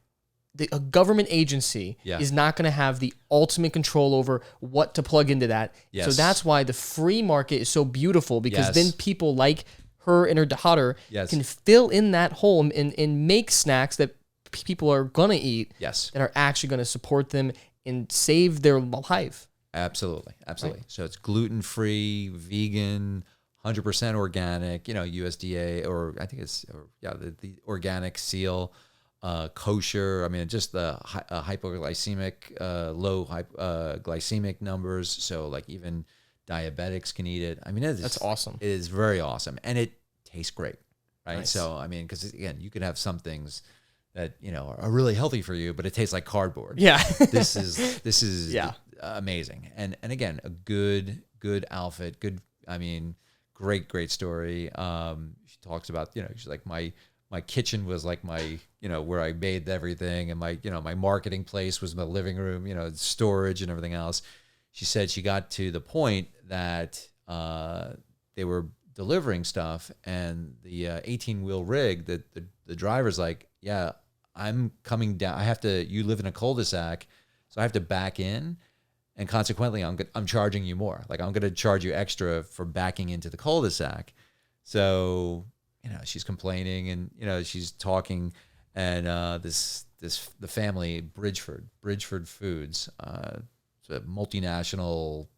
a government agency is not going to have the ultimate control over what to plug into that. Yes. So that's why the free market is so beautiful, because Yes. then people like her and her daughter Yes. can fill in that hole and make snacks that people are going to eat Yes. that are actually going to support them and save their life. Absolutely. Absolutely. So it's gluten-free, vegan, 100% organic, USDA, or I think it's, the organic seal, kosher. I mean, just the hypoglycemic, low glycemic numbers. So like even diabetics can eat it. I mean, That's awesome. It is very awesome. And it tastes great. Right. Nice. So, I mean, because again, you can have some things that, are really healthy for you, but it tastes like cardboard. Yeah. This is Yeah. Amazing. And again, a good outfit, great story. She talks about, she's like, my kitchen was like my, where I made everything, and my, my marketing place was my living room, storage and everything else. She said she got to the point that they were delivering stuff, and the 18-wheel rig, the driver's like, yeah, I'm coming down. You live in a cul-de-sac, so I have to back in. And consequently, I'm charging you more. Like, I'm going to charge you extra for backing into the cul-de-sac. So, she's complaining, and, she's talking, and the family, Bridgeford Foods, it's a multinational,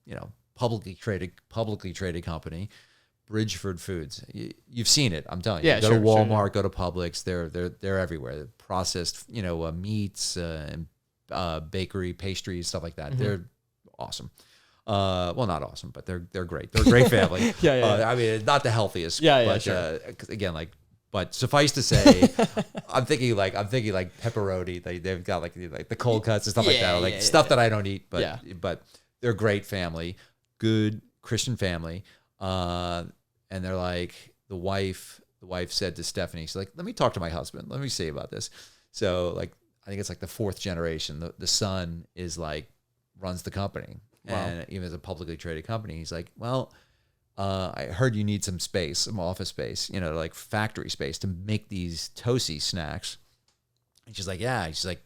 publicly traded company, Bridgeford Foods. You've seen it. I'm telling you. Yeah, Go to sure, Walmart, go to Publix. They're everywhere. They're processed, meats and bakery, pastries, stuff like that. They're awesome. Well, not awesome, but they're great. They're a great family. Yeah. I mean, not the healthiest. Yeah, but, sure. 'cause again, but suffice to say, I'm thinking like pepperoni. They've got like the cold cuts and stuff like that, stuff that I don't eat. But they're a great family, good Christian family. And they're like, the wife said to Stephanie, she's like, let me talk to my husband. Let me see about this. So like, I think it's like the 4th generation. The son is like, runs the company. Wow. And even as a publicly traded company, he's like, well, I heard you need some space, some office space, like factory space to make these Tosi snacks. And she's like, yeah. She's like,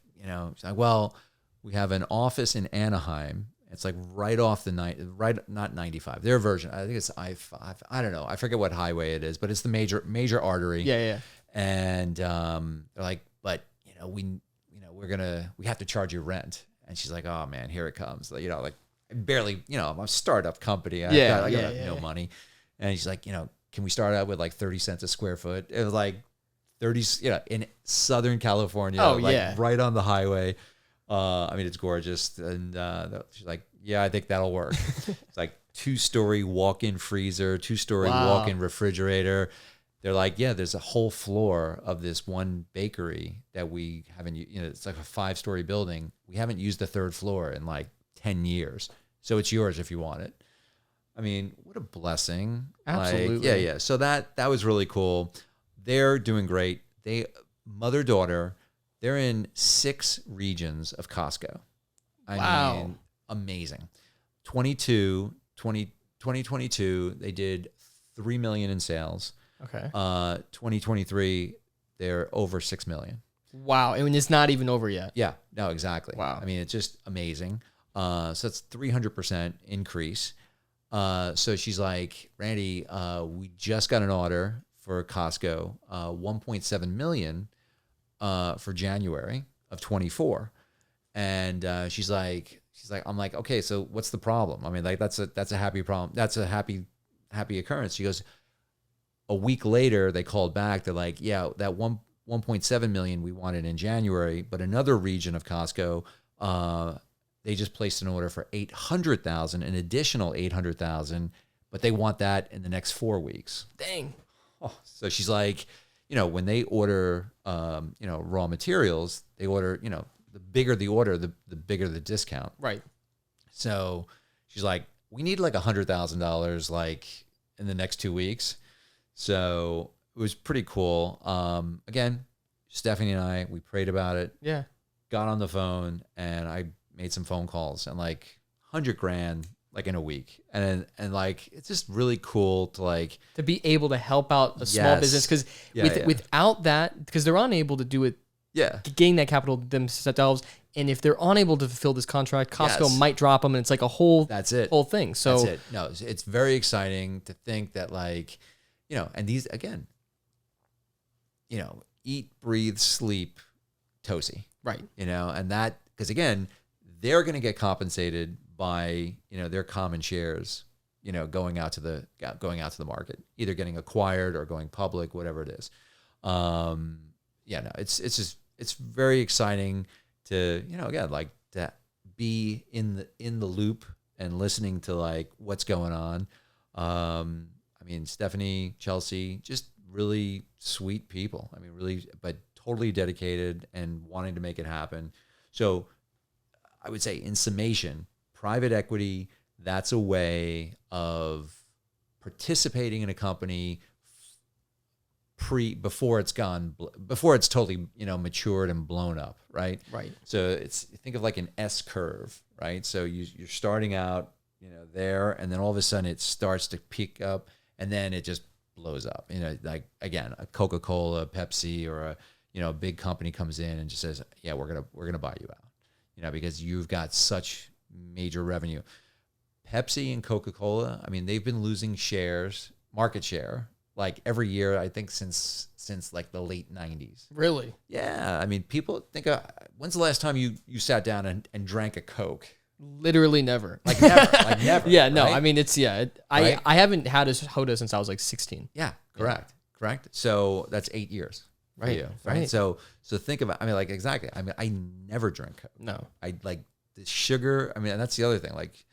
well, we have an office in Anaheim. It's like right off not 95. Their version, I think it's I-5. I don't know. I forget what highway it is, but it's the major artery. Yeah. And they're like, but we have to charge you rent. And she's like, oh man, here it comes. Like barely, I'm a startup company. I got no money. And she's like, can we start out with like 30 cents a square foot? It was like 30, in Southern California, right on the highway. I mean, it's gorgeous. And she's like, yeah, I think that'll work. It's like 2-story walk-in freezer, 2-story walk-in refrigerator. They're like, yeah, there's a whole floor of this one bakery that we haven't, it's like a 5-story building. We haven't used the 3rd floor in like 10 years. So it's yours if you want it. I mean, what a blessing. Absolutely. Yeah. So that was really cool. They're doing great. Mother-daughter, they're in 6 regions of Costco. I mean, amazing. 2022, they did $3 million in sales. Okay. 2023, they're over 6 million. Wow. And it's not even over yet. Yeah, no, exactly. Wow. I mean, it's just amazing. So it's 300% increase. So she's like, Randy, we just got an order for Costco, 1.7 million for January of 24. And she's like, she's like, I'm like, okay, so what's the problem? I mean, like that's a happy problem. That's a happy occurrence. She goes, a week later, they called back. They're like, yeah, that 1.7 million we wanted in January, but another region of Costco, they just placed an order for 800,000, an additional 800,000, but they want that in the next 4 weeks. Dang. Oh, so she's like, when they order, raw materials, they order, the bigger the order, the bigger the discount. Right. So she's like, we need like $100,000 like in the next 2 weeks. So it was pretty cool. Again, Stephanie and I, we prayed about it. Yeah. Got on the phone and I made some phone calls and like $100,000 like in a week. And like, it's just really cool to like, to be able to help out a small business. Cause without that, because they're unable to do it, gain that capital themselves. And if they're unable to fulfill this contract, Costco might drop them and it's like a whole, whole thing. So that's it. No, it's very exciting to think that like, and these, again, eat, breathe, sleep, Tosi. Right. And that, because again, they're going to get compensated by, their common shares, going out to the market, either getting acquired or going public, whatever it is. It's very exciting to, again, like to be in the loop and listening to like what's going on. I mean, Stephanie, Chelsea, just really sweet people. I mean, really, but totally dedicated and wanting to make it happen. So I would say in summation, private equity, that's a way of participating in a company before it's totally, matured and blown up. Right. Right. So think of like an S curve, right? So you're starting out, there, and then all of a sudden it starts to peak up. And then it just blows up. Like again, a Coca-Cola, Pepsi, or a big company comes in and just says, "Yeah, we're gonna buy you out," because you've got such major revenue. Pepsi and Coca-Cola, I mean, they've been losing market share, like every year. I think since like the late 90s. Really? Yeah. I mean, people think, when's the last time you sat down and drank a Coke? Literally never. Like never. Yeah, no, right? I mean, it's, I haven't had a soda since I was like 16. Yeah, correct. So that's 8 years. Right. You, right. So think about, I mean, like, exactly. I mean, I never drink Coke. No. I like the sugar. I mean, and that's the other thing. Like,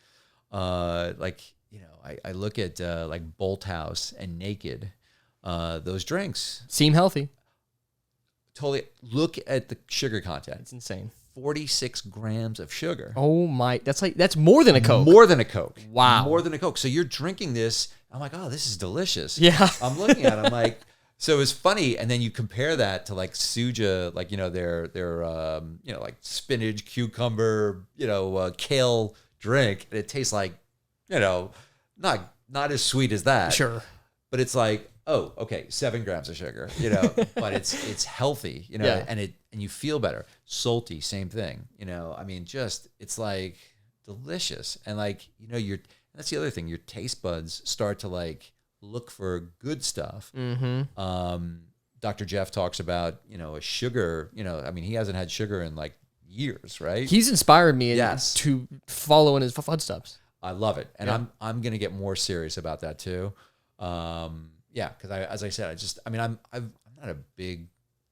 I look at like Bolt House and Naked, those drinks. Seem healthy. Totally. Look at the sugar content. It's insane. 46 grams of sugar. Oh my, that's more than a Coke. More than a Coke. Wow. More than a Coke. So you're drinking this. I'm like, oh, this is delicious. Yeah. I'm looking at it. I'm like, so it's funny. And then you compare that to like Suja, like, their like spinach, cucumber, kale drink. And it tastes like, not as sweet as that. Sure. But it's like, oh, okay, 7 grams of sugar, but it's healthy, and you feel better. Salty, same thing, I mean, just, it's like delicious. And like, that's the other thing, your taste buds start to like look for good stuff. Mm-hmm. Dr. Jeff talks about, a sugar, I mean, he hasn't had sugar in like years, right? He's inspired me to follow in his footsteps. I love it. And I'm going to get more serious about that too. Yeah, because as I said, I'm not a big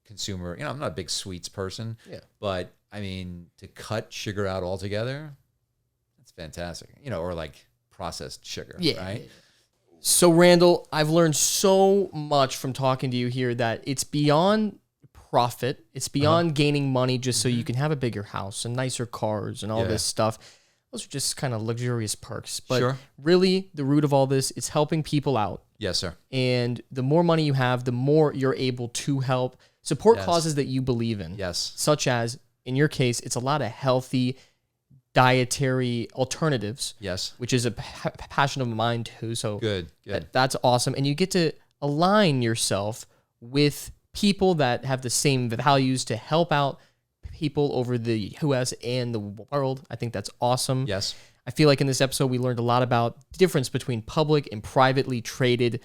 consumer. I'm not a big sweets person. Yeah. But I mean, to cut sugar out altogether, that's fantastic. Or like processed sugar. Yeah. Right. So Randall, I've learned so much from talking to you here that it's beyond profit. It's beyond gaining money just so you can have a bigger house and nicer cars and all this stuff. Those are just kind of luxurious perks. But really, the root of all this is helping people out. Yes, sir. And the more money you have, the more you're able to help support causes that you believe in. Yes. Such as, in your case, it's a lot of healthy dietary alternatives. Yes. Which is a passion of mine too. So good. That's awesome. And you get to align yourself with people that have the same values to help out people over the US and the world. I think that's awesome. Yes. I feel like in this episode, we learned a lot about the difference between public and privately traded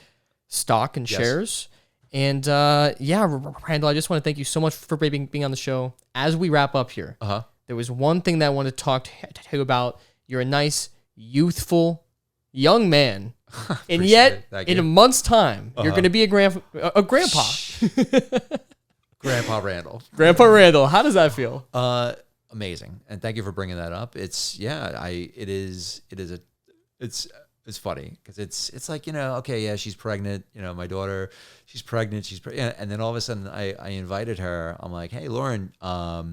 stock and shares. And Randall, I just want to thank you so much for being on the show. As we wrap up here, there was one thing that I wanted to talk to you about. You're a nice, youthful, young man. And yet, in a month's time, you're going to be a grandpa. Grandpa Randall. Grandpa Randall. How does that feel? Amazing. And thank you for bringing that up. It's funny because it's like, okay, yeah, she's pregnant. My daughter, she's pregnant. And then all of a sudden I invited her. I'm like, hey, Lauren, are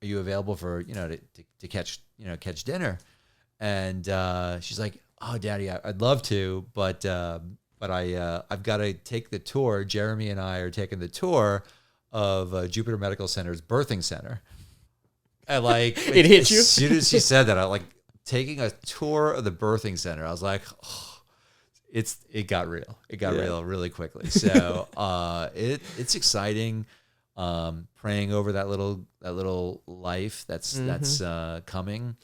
you available for, to catch dinner? And she's like, oh, Daddy, I'd love to, but I've got to take the tour. Jeremy and I are taking the tour of Jupiter Medical Center's birthing center. And like, it hit you? As soon as she said that, I like taking a tour of the birthing center. I was like, oh, it got real. It got real really quickly. So it's exciting. Praying over that little life that's coming.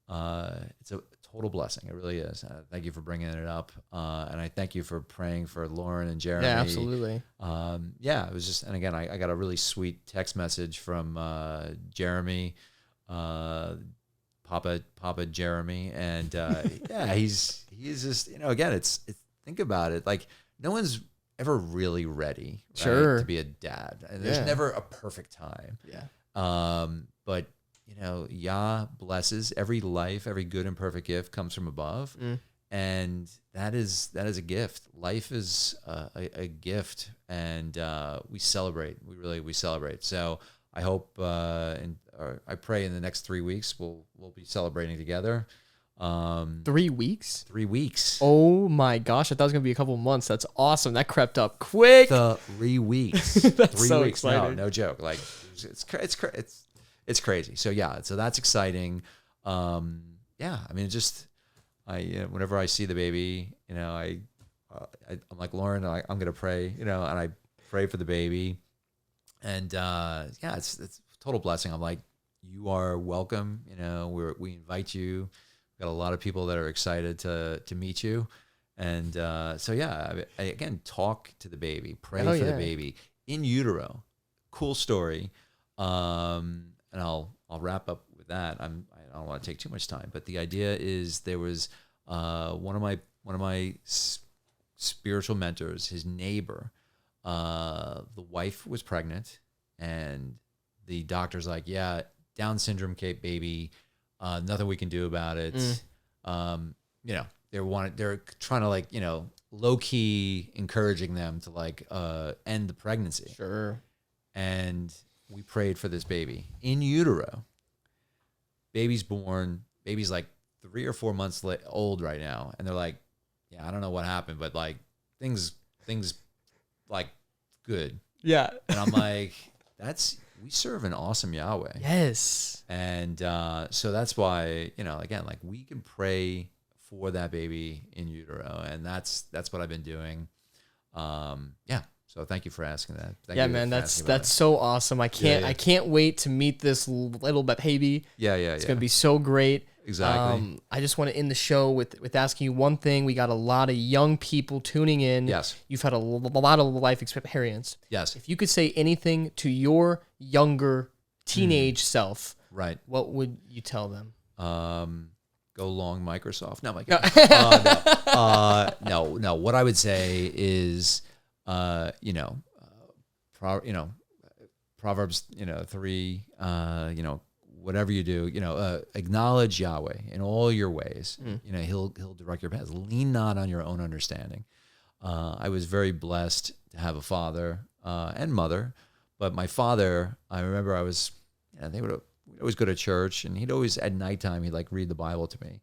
It's a total blessing. It really is. Thank you for bringing it up. And I thank you for praying for Lauren and Jeremy. Yeah, absolutely. It was just, and again, I got a really sweet text message from Jeremy, Papa Jeremy. And he's just, again, it's think about it. Like no one's ever really ready, right, to be a dad. And there's never a perfect time. Yeah. But Yah blesses every life, every good and perfect gift comes from above. And that is a gift. Life is a gift, and we celebrate. We celebrate. So I hope, I pray in the next 3 weeks we'll be celebrating together. 3 weeks? 3 weeks. Oh my gosh! I thought it was gonna be a couple of months. That's awesome. That crept up quick. 3 weeks. That's 3 so weeks. exciting. No joke. Like it's crazy. So so that's exciting. I mean, whenever I see the baby, I'm like, Lauren, I'm gonna pray, and I pray for the baby, and it's a total blessing. I'm like, you are welcome. We invite you. We've got a lot of people that are excited to meet you, and I again, talk to the baby, pray for the baby in utero. Cool story. And I'll wrap up with that. I don't want to take too much time, but the idea is there was one of my spiritual mentors, his neighbor. The wife was pregnant, and the doctor's like, "Yeah, Down syndrome, baby. Nothing we can do about it." They're trying to low key encouraging them to end the pregnancy. Sure. And we prayed for this baby in utero. Baby's born. Baby's like 3 or 4 months old right now. And they're like, yeah, I don't know what happened, but things like good. Yeah. And I'm like, we serve an awesome Yahweh. Yes. And so that's why, again, we can pray for that baby in utero. And that's what I've been doing. So thank you for asking that. Thank you, that's so awesome. I can't wait to meet this little baby. It's gonna be so great. Exactly. I just want to end the show with asking you one thing. We got a lot of young people tuning in. Yes. You've had a lot of life experience. Yes. If you could say anything to your younger teenage self, right, what would you tell them? Go long Microsoft. No, no. What I would say is, Proverbs, 3, whatever you do, acknowledge Yahweh in all your ways. He'll direct your paths. Lean not on your own understanding. I was very blessed to have a father and mother, but my father, I remember they would always go to church, and he'd always at nighttime he'd read the Bible to me,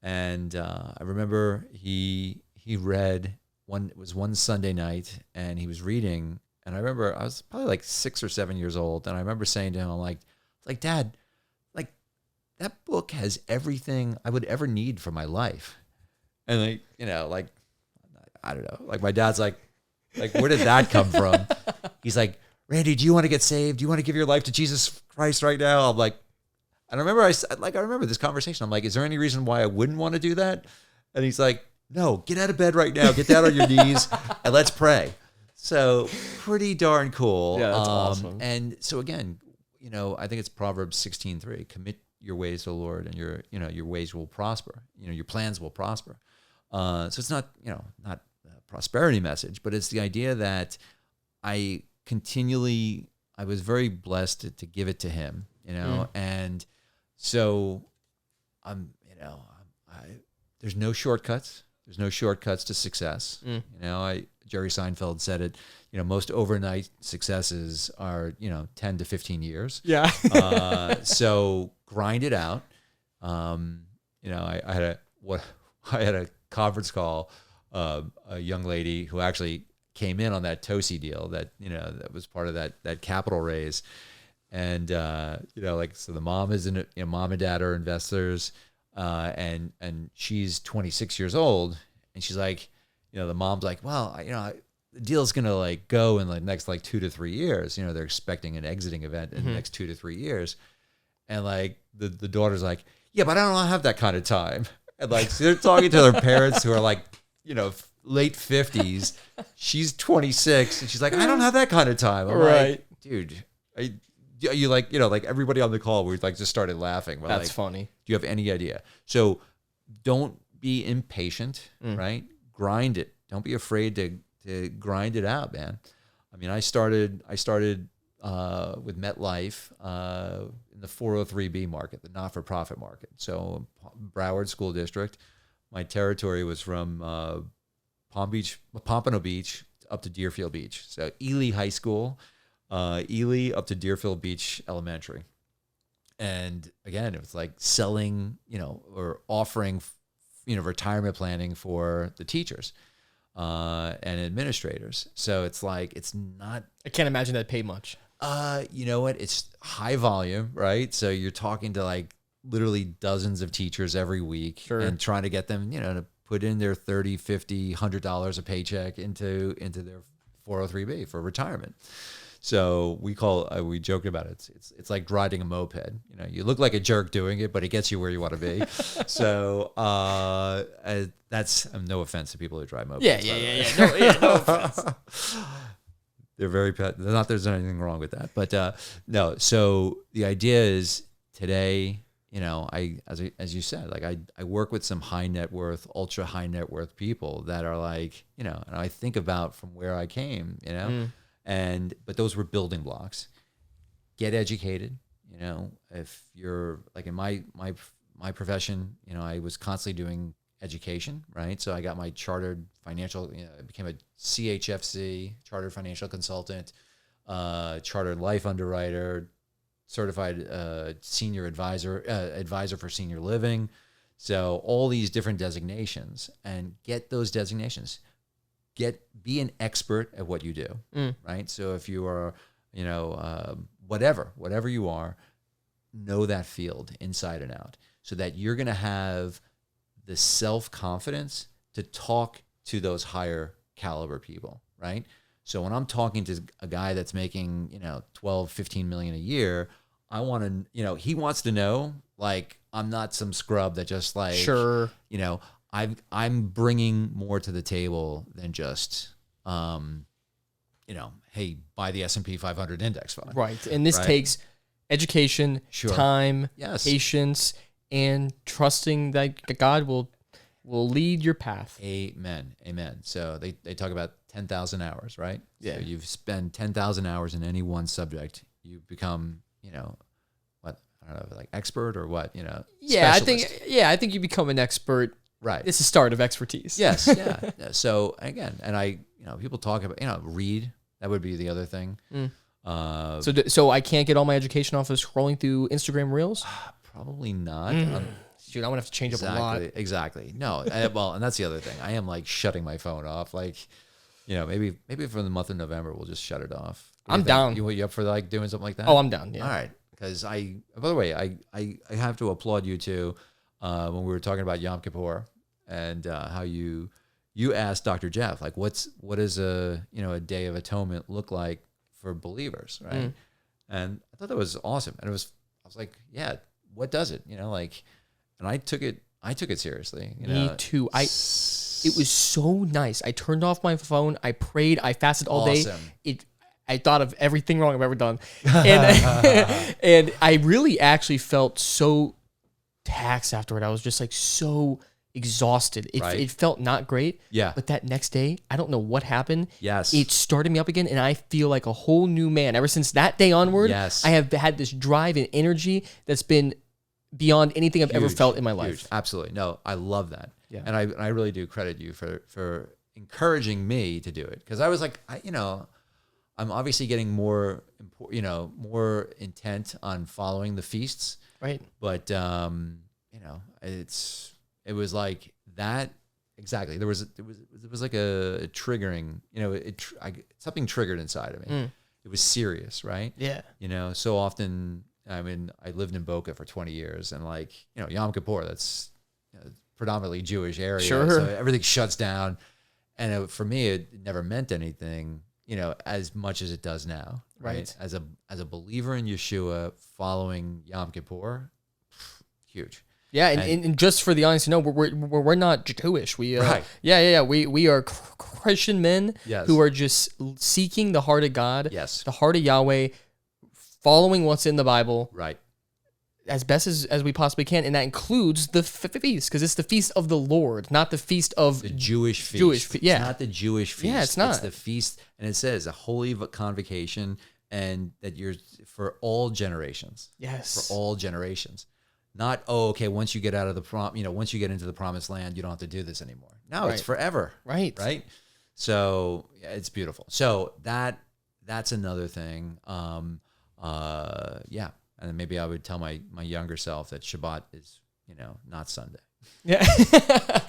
and I remember he read one Sunday night, and he was reading, and I remember I was probably 6 or 7 years old, and I remember saying to him, I'm like, Dad, that book has everything I would ever need for my life. And I don't know, my dad's like, where did that come from? He's like, Randy, do you want to get saved? Do you want to give your life to Jesus Christ right now? I'm like, and I remember this conversation. I'm like, is there any reason why I wouldn't want to do that? And he's like, no, get out of bed right now. Get down on your knees and let's pray. So pretty darn cool. Yeah, that's awesome. And so again, I think it's Proverbs 16:3. Commit your ways to the Lord, and your ways will prosper. Your plans will prosper. So it's not a prosperity message, but it's the idea that I was very blessed to give it to Him, and so there's no shortcuts. There's no shortcuts to success. Jerry Seinfeld said it. Most overnight successes are 10 to 15 years. Yeah. So grind it out. I had a conference call. A young lady who actually came in on that Tosi deal that was part of that capital raise, and so the mom is mom and dad are investors, and she's 26 years old, and she's like, the mom's like, well, the deal's gonna go in the next 2 to 3 years. They're expecting an exiting event in the next 2 to 3 years, and the daughter's like, yeah, but I don't have that kind of time, and so they're talking to their parents who are late 50s. She's 26, and she's like, I don't have that kind of time. I'm like, dude, you everybody on the call, we just started laughing. We're That's funny. Do you have any idea? So don't be impatient, right? Grind it. Don't be afraid to grind it out, man. I mean, I started with MetLife in the 403B market, the not-for-profit market. So Broward School District. My territory was from Pompano Beach up to Deerfield Beach. So Ely High School, Ely up to Deerfield Beach Elementary. And again, it was selling, or offering, retirement planning for the teachers and administrators. So it's not. I can't imagine that paid much. You know what? It's high volume, right? So you're talking to literally dozens of teachers every week, and trying to get them, to put in their $30, $50, $100 a paycheck into their 403B for retirement. So we joke about it. It's like riding a moped. You look like a jerk doing it, but it gets you where you want to be. So that's no offense to people who drive mopeds. Yeah. No offense. They're very pet. Not there's anything wrong with that, but no. So the idea is today. As you said, I work with some high net worth, ultra high net worth people that are and I think about from where I came, but those were building blocks. Get educated, if you're in my profession, I was constantly doing education, right? So I got my chartered financial, I became a CHFC, chartered financial consultant, chartered life underwriter, certified senior advisor for senior living. So all these different designations, and get those designations. Be an expert at what you do, right? So if you are, whatever you are, know that field inside and out, so that you're going to have the self-confidence to talk to those higher caliber people, right? So when I'm talking to a guy that's making, 12, 15 million a year, I want to, he wants to know, I'm not some scrub that just I'm bringing more to the table than just, hey, buy the S&P 500 index fund. Right. And this takes education, time, patience, and trusting that God will lead your path. Amen. So they talk about 10,000 hours, right? Yeah. So you've spent 10,000 hours in any one subject, you become, what, I don't know, expert or what, Yeah, specialist. I think you become an expert. Right. It's the start of expertise. Yes. Yeah. So again, and people talk about, read. That would be the other thing. So I can't get all my education off of scrolling through Instagram Reels? Probably not. Dude, I'm gonna have to change up a lot. Exactly. No. And that's the other thing. I am shutting my phone off. Maybe for the month of November we'll just shut it off. I'm down. You up for doing something like that? Oh, I'm down. Yeah. All right. Because by the way, I have to applaud you too. When we were talking about Yom Kippur and how you asked Dr. Jeff, what does a day of atonement look like for believers, right? And I thought that was awesome. And I was like, yeah, what does it? And I took it seriously. Me too. It was so nice. I turned off my phone. I prayed. I fasted all day. I thought of everything wrong I've ever done. And, and I really actually felt so taxed afterward. I was just like so exhausted. It felt not great. Yeah. But that next day, I don't know what happened. Yes. It started me up again, and I feel like a whole new man. Ever since that day onward, Yes. I have had this drive and energy that's been beyond anything I've ever felt in my life. Absolutely. No, I love that. Yeah. And I really do credit you for encouraging me to do it. Because I was like, I'm obviously getting more intent on following the feasts. Right. But, it was like that. Exactly. It was like a triggering, something triggered inside of me. It was serious. Right. Yeah. So often, I mean, I lived in Boca for 20 years and Yom Kippur, that's predominantly Jewish area. Sure. So everything shuts down. And for me, it never meant anything, as much as it does now. Right. As a believer in Yeshua following Yom Kippur, huge. Yeah, and just for the audience to know, we're not Jewish. We Right. We are Christian men Yes. who are just seeking the heart of God, Yes. the heart of Yahweh, following what's in the Bible Right. as best as we possibly can, and that includes the feast, because it's the feast of the Lord, not the feast of The Jewish feast. yeah. It's not the Jewish feast. Yeah, it's not. It's the feast, and it says a holy convocation, and that you're for all generations. Yes. For all generations. Not, once you get out of the once you get into the promised land, you don't have to do this anymore. No, it's Right. forever. Right. Right. So yeah, it's beautiful. So that's another thing. Yeah. And then maybe I would tell my younger self that Shabbat is, not Sunday. Yeah.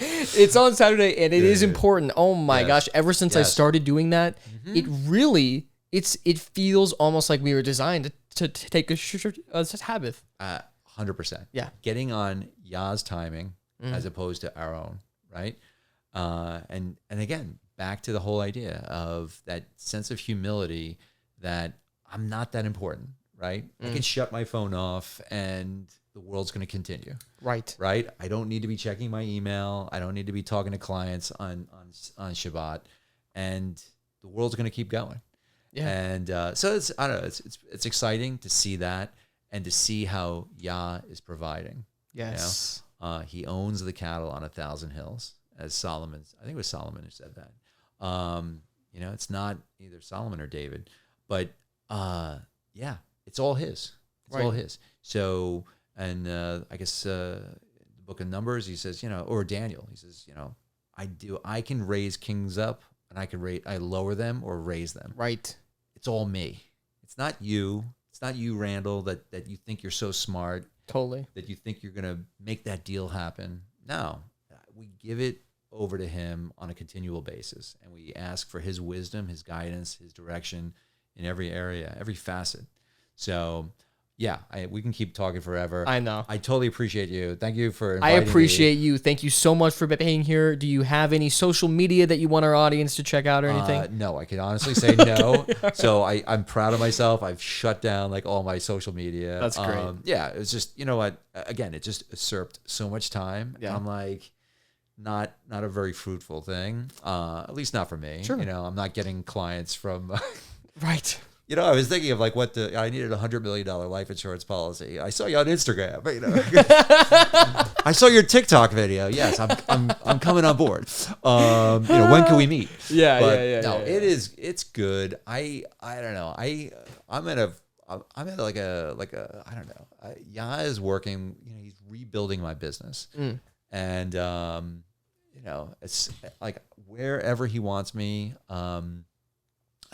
It's on Saturday, and it is important. Oh my Yes. gosh. Ever since I Yes. started doing that, it really, it feels almost like we were designed to take a Sabbath. 100%. Yeah. Getting on Yah's timing as opposed to our own, right? And again, back to the whole idea of that sense of humility that I'm not that important, right? I can shut my phone off and the world's going to continue. Right. Right? I don't need to be checking my email. I don't need to be talking to clients on Shabbat, and the world's going to keep going. Yeah. And so it's, I don't know, it's exciting to see that and to see how Yah is providing. Yes. He owns the cattle on 1,000 hills, as Solomon's. I think it was Solomon who said that. It's not either Solomon or David, but it's all his. It's all his. So, and I guess the book of Numbers, he says, or Daniel, he says, I can raise kings up, and I lower them or raise them. Right. It's all me. It's not you. It's not you, Randall, that you think you're so smart, Totally. that you think you're going to make that deal happen. No, we give it over to him on a continual basis, and we ask for his wisdom, his guidance, his direction in every area, every facet. So, yeah, we can keep talking forever. I know. I totally appreciate you. Thank you for I inviting appreciate me. you. Thank you so much for being here. Do you have any social media that you want our audience to check out or anything? No, I can honestly say no. So I'm proud of myself. I've shut down all my social media. That's great. Yeah, it's just, you know what? Again, it just usurped so much time. Yeah. I'm like, not a very fruitful thing. At least not for me. Sure. I'm not getting clients from. Right. I was thinking of I needed $100 million life insurance policy. I saw you on Instagram. I saw your TikTok video. Yes, I'm coming on board. When can we meet? Yeah, But yeah. No, it's good. I don't know. I'm at a I don't know. Yah is working. He's rebuilding my business, and it's like wherever he wants me.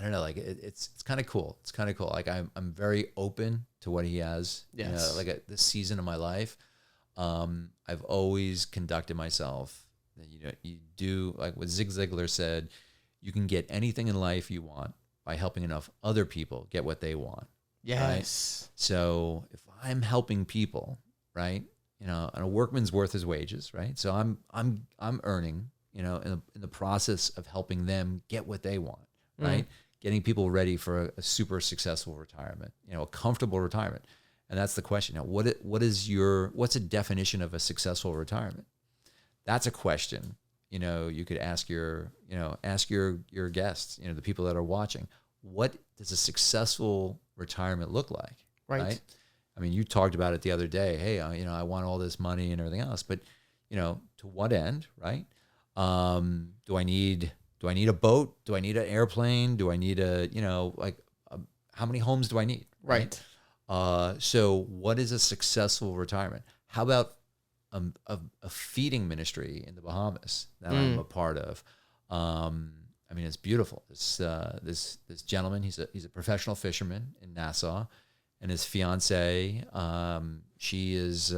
I don't know, it's kind of cool. It's kind of cool. I'm very open to what he has. Yes. This season of my life, I've always conducted myself. You do like what Zig Ziglar said. You can get anything in life you want by helping enough other people get what they want. Yes. Right? So if I'm helping people, right, and a workman's worth his wages, right. So I'm earning, in the process of helping them get what they want, right. Getting people ready for a super successful retirement, a comfortable retirement. And that's the question. Now, what's a definition of a successful retirement? That's a question, you could ask your guests, the people that are watching. what does a successful retirement look like? Right. I mean, you talked about it the other day. Hey, I want all this money and everything else, but to what end, right? Do I need a boat? Do I need an airplane? Do I need how many homes do I need? Right. So what is a successful retirement? How about a feeding ministry in the Bahamas that I'm a part of? I mean, it's beautiful. This gentleman, he's a professional fisherman in Nassau, and his fiance, she is,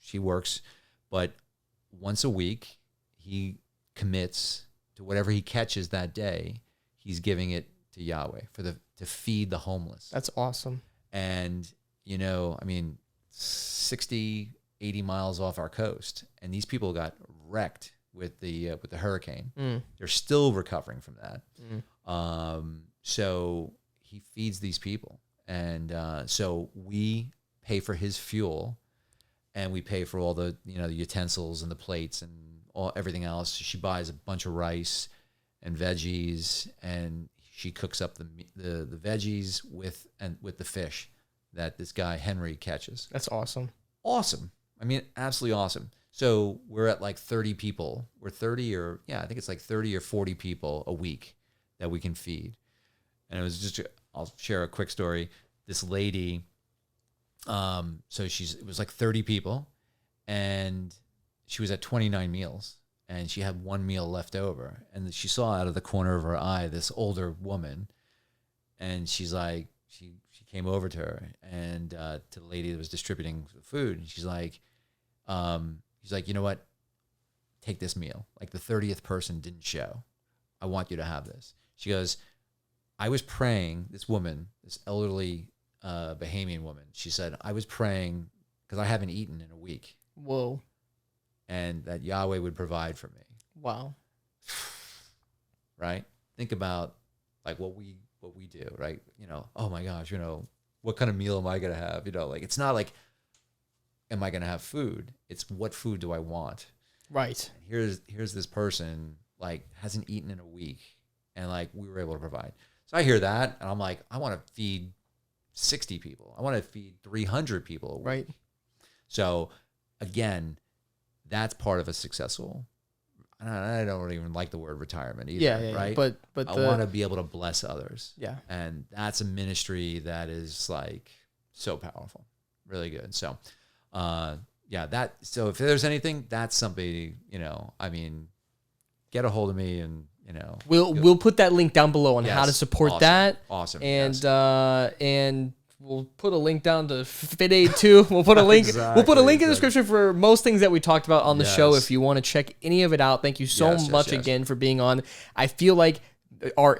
she works, but once a week he commits to whatever he catches that day. He's giving it to Yahweh to feed the homeless. That's awesome. And, I mean, 60, 80 miles off our coast, and these people got wrecked with the hurricane. They're still recovering from that. So he feeds these people. And so we pay for his fuel, and we pay for all the the utensils and the plates and everything else. She buys a bunch of rice and veggies, and she cooks up the veggies with the fish that this guy Henry catches. That's awesome. Awesome. I mean, absolutely awesome. So we're at like 30 people. We're 30 I think it's like 30 or 40 people a week that we can feed. And it was just, I'll share a quick story. This lady, so it was like 30 people, and she was at 29 meals, and she had one meal left over. And she saw out of the corner of her eye this older woman, and she's like, she came over to her and to the lady that was distributing food, and she's like, you know what? Take this meal. Like the 30th person didn't show. I want you to have this. She goes, I was praying, this woman, this elderly Bahamian woman, she said, I was praying because I haven't eaten in a week. Whoa. And that Yahweh would provide for me. Wow. Right? Think about like what we do, right? Oh my gosh, what kind of meal am I going to have? It's not like, am I going to have food? It's what food do I want? Right. And here's this person like hasn't eaten in a week, and like we were able to provide. So I hear that, and I'm like, I want to feed 60 people. I want to feed 300 people a week. Right. So again, that's part of a successful. I don't even like the word retirement either. Yeah, right. But I want to be able to bless others. Yeah. And that's a ministry that is like so powerful, really good. So, So if there's anything, that's somebody. I mean, get a hold of me, and we'll put that link down below on how to Yes. support Awesome. that. Awesome. And Yes. and we'll put a link down to Fit Aid too. We'll put a link. We'll put a link in the description for most things that we talked about on the show. Yes. If you want to check any of it out, thank you so Yes, much yes. again for being on. I feel like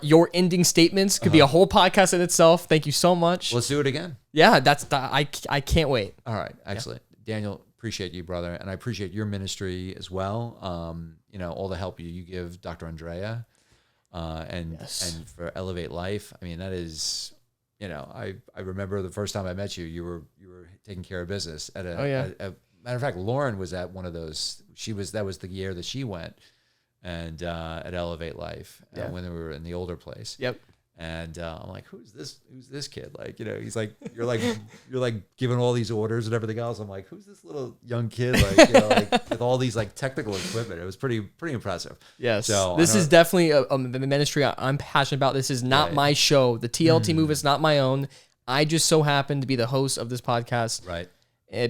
your ending statements could be a whole podcast in itself. Thank you so much. Let's do it again. Yeah, I can't wait. All right. Excellent. Daniel, appreciate you, brother. And I appreciate your ministry as well. All the help you give Dr. Andrea, and for Elevate Life. I mean, that is, I remember the first time I met you, you were taking care of business at a matter of fact, Lauren was at one of those. That was the year that she went, and at Elevate Life when we were in the older place. Yep. And I'm like, who's this kid? Like, he's like, you're like giving all these orders and everything else. I'm like, who's this little young kid? Like, like with all these like technical equipment. It was pretty impressive. Yes. So this is definitely a ministry I'm passionate about. This is not my show. The TLT move is not my own. I just so happen to be the host of this podcast. Right.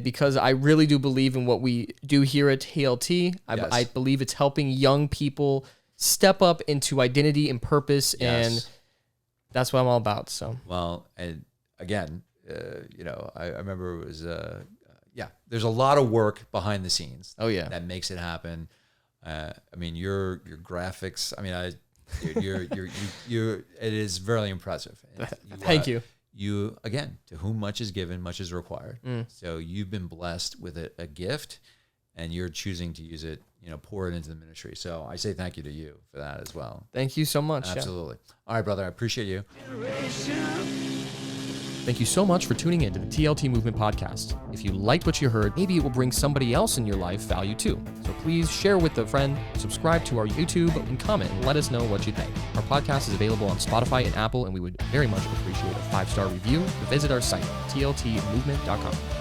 Because I really do believe in what we do here at TLT. I believe it's helping young people step up into identity and purpose, and that's what I'm all about. So and again, I remember it was there's a lot of work behind the scenes. Oh yeah, that makes it happen. I mean, your graphics. I mean, it is very impressive. Thank you. You, again, to whom much is given, much is required. So you've been blessed with a gift, and you're choosing to use it, pour it into the ministry. So I say thank you to you for that as well. Thank you so much. Absolutely. All right, brother. I appreciate you. Thank you so much for tuning in to the TLT Movement podcast. If you liked what you heard, maybe it will bring somebody else in your life value too. So please share with a friend, subscribe to our YouTube, and comment and let us know what you think. Our podcast is available on Spotify and Apple, and we would very much appreciate a 5-star review. Visit our site, tltmovement.com.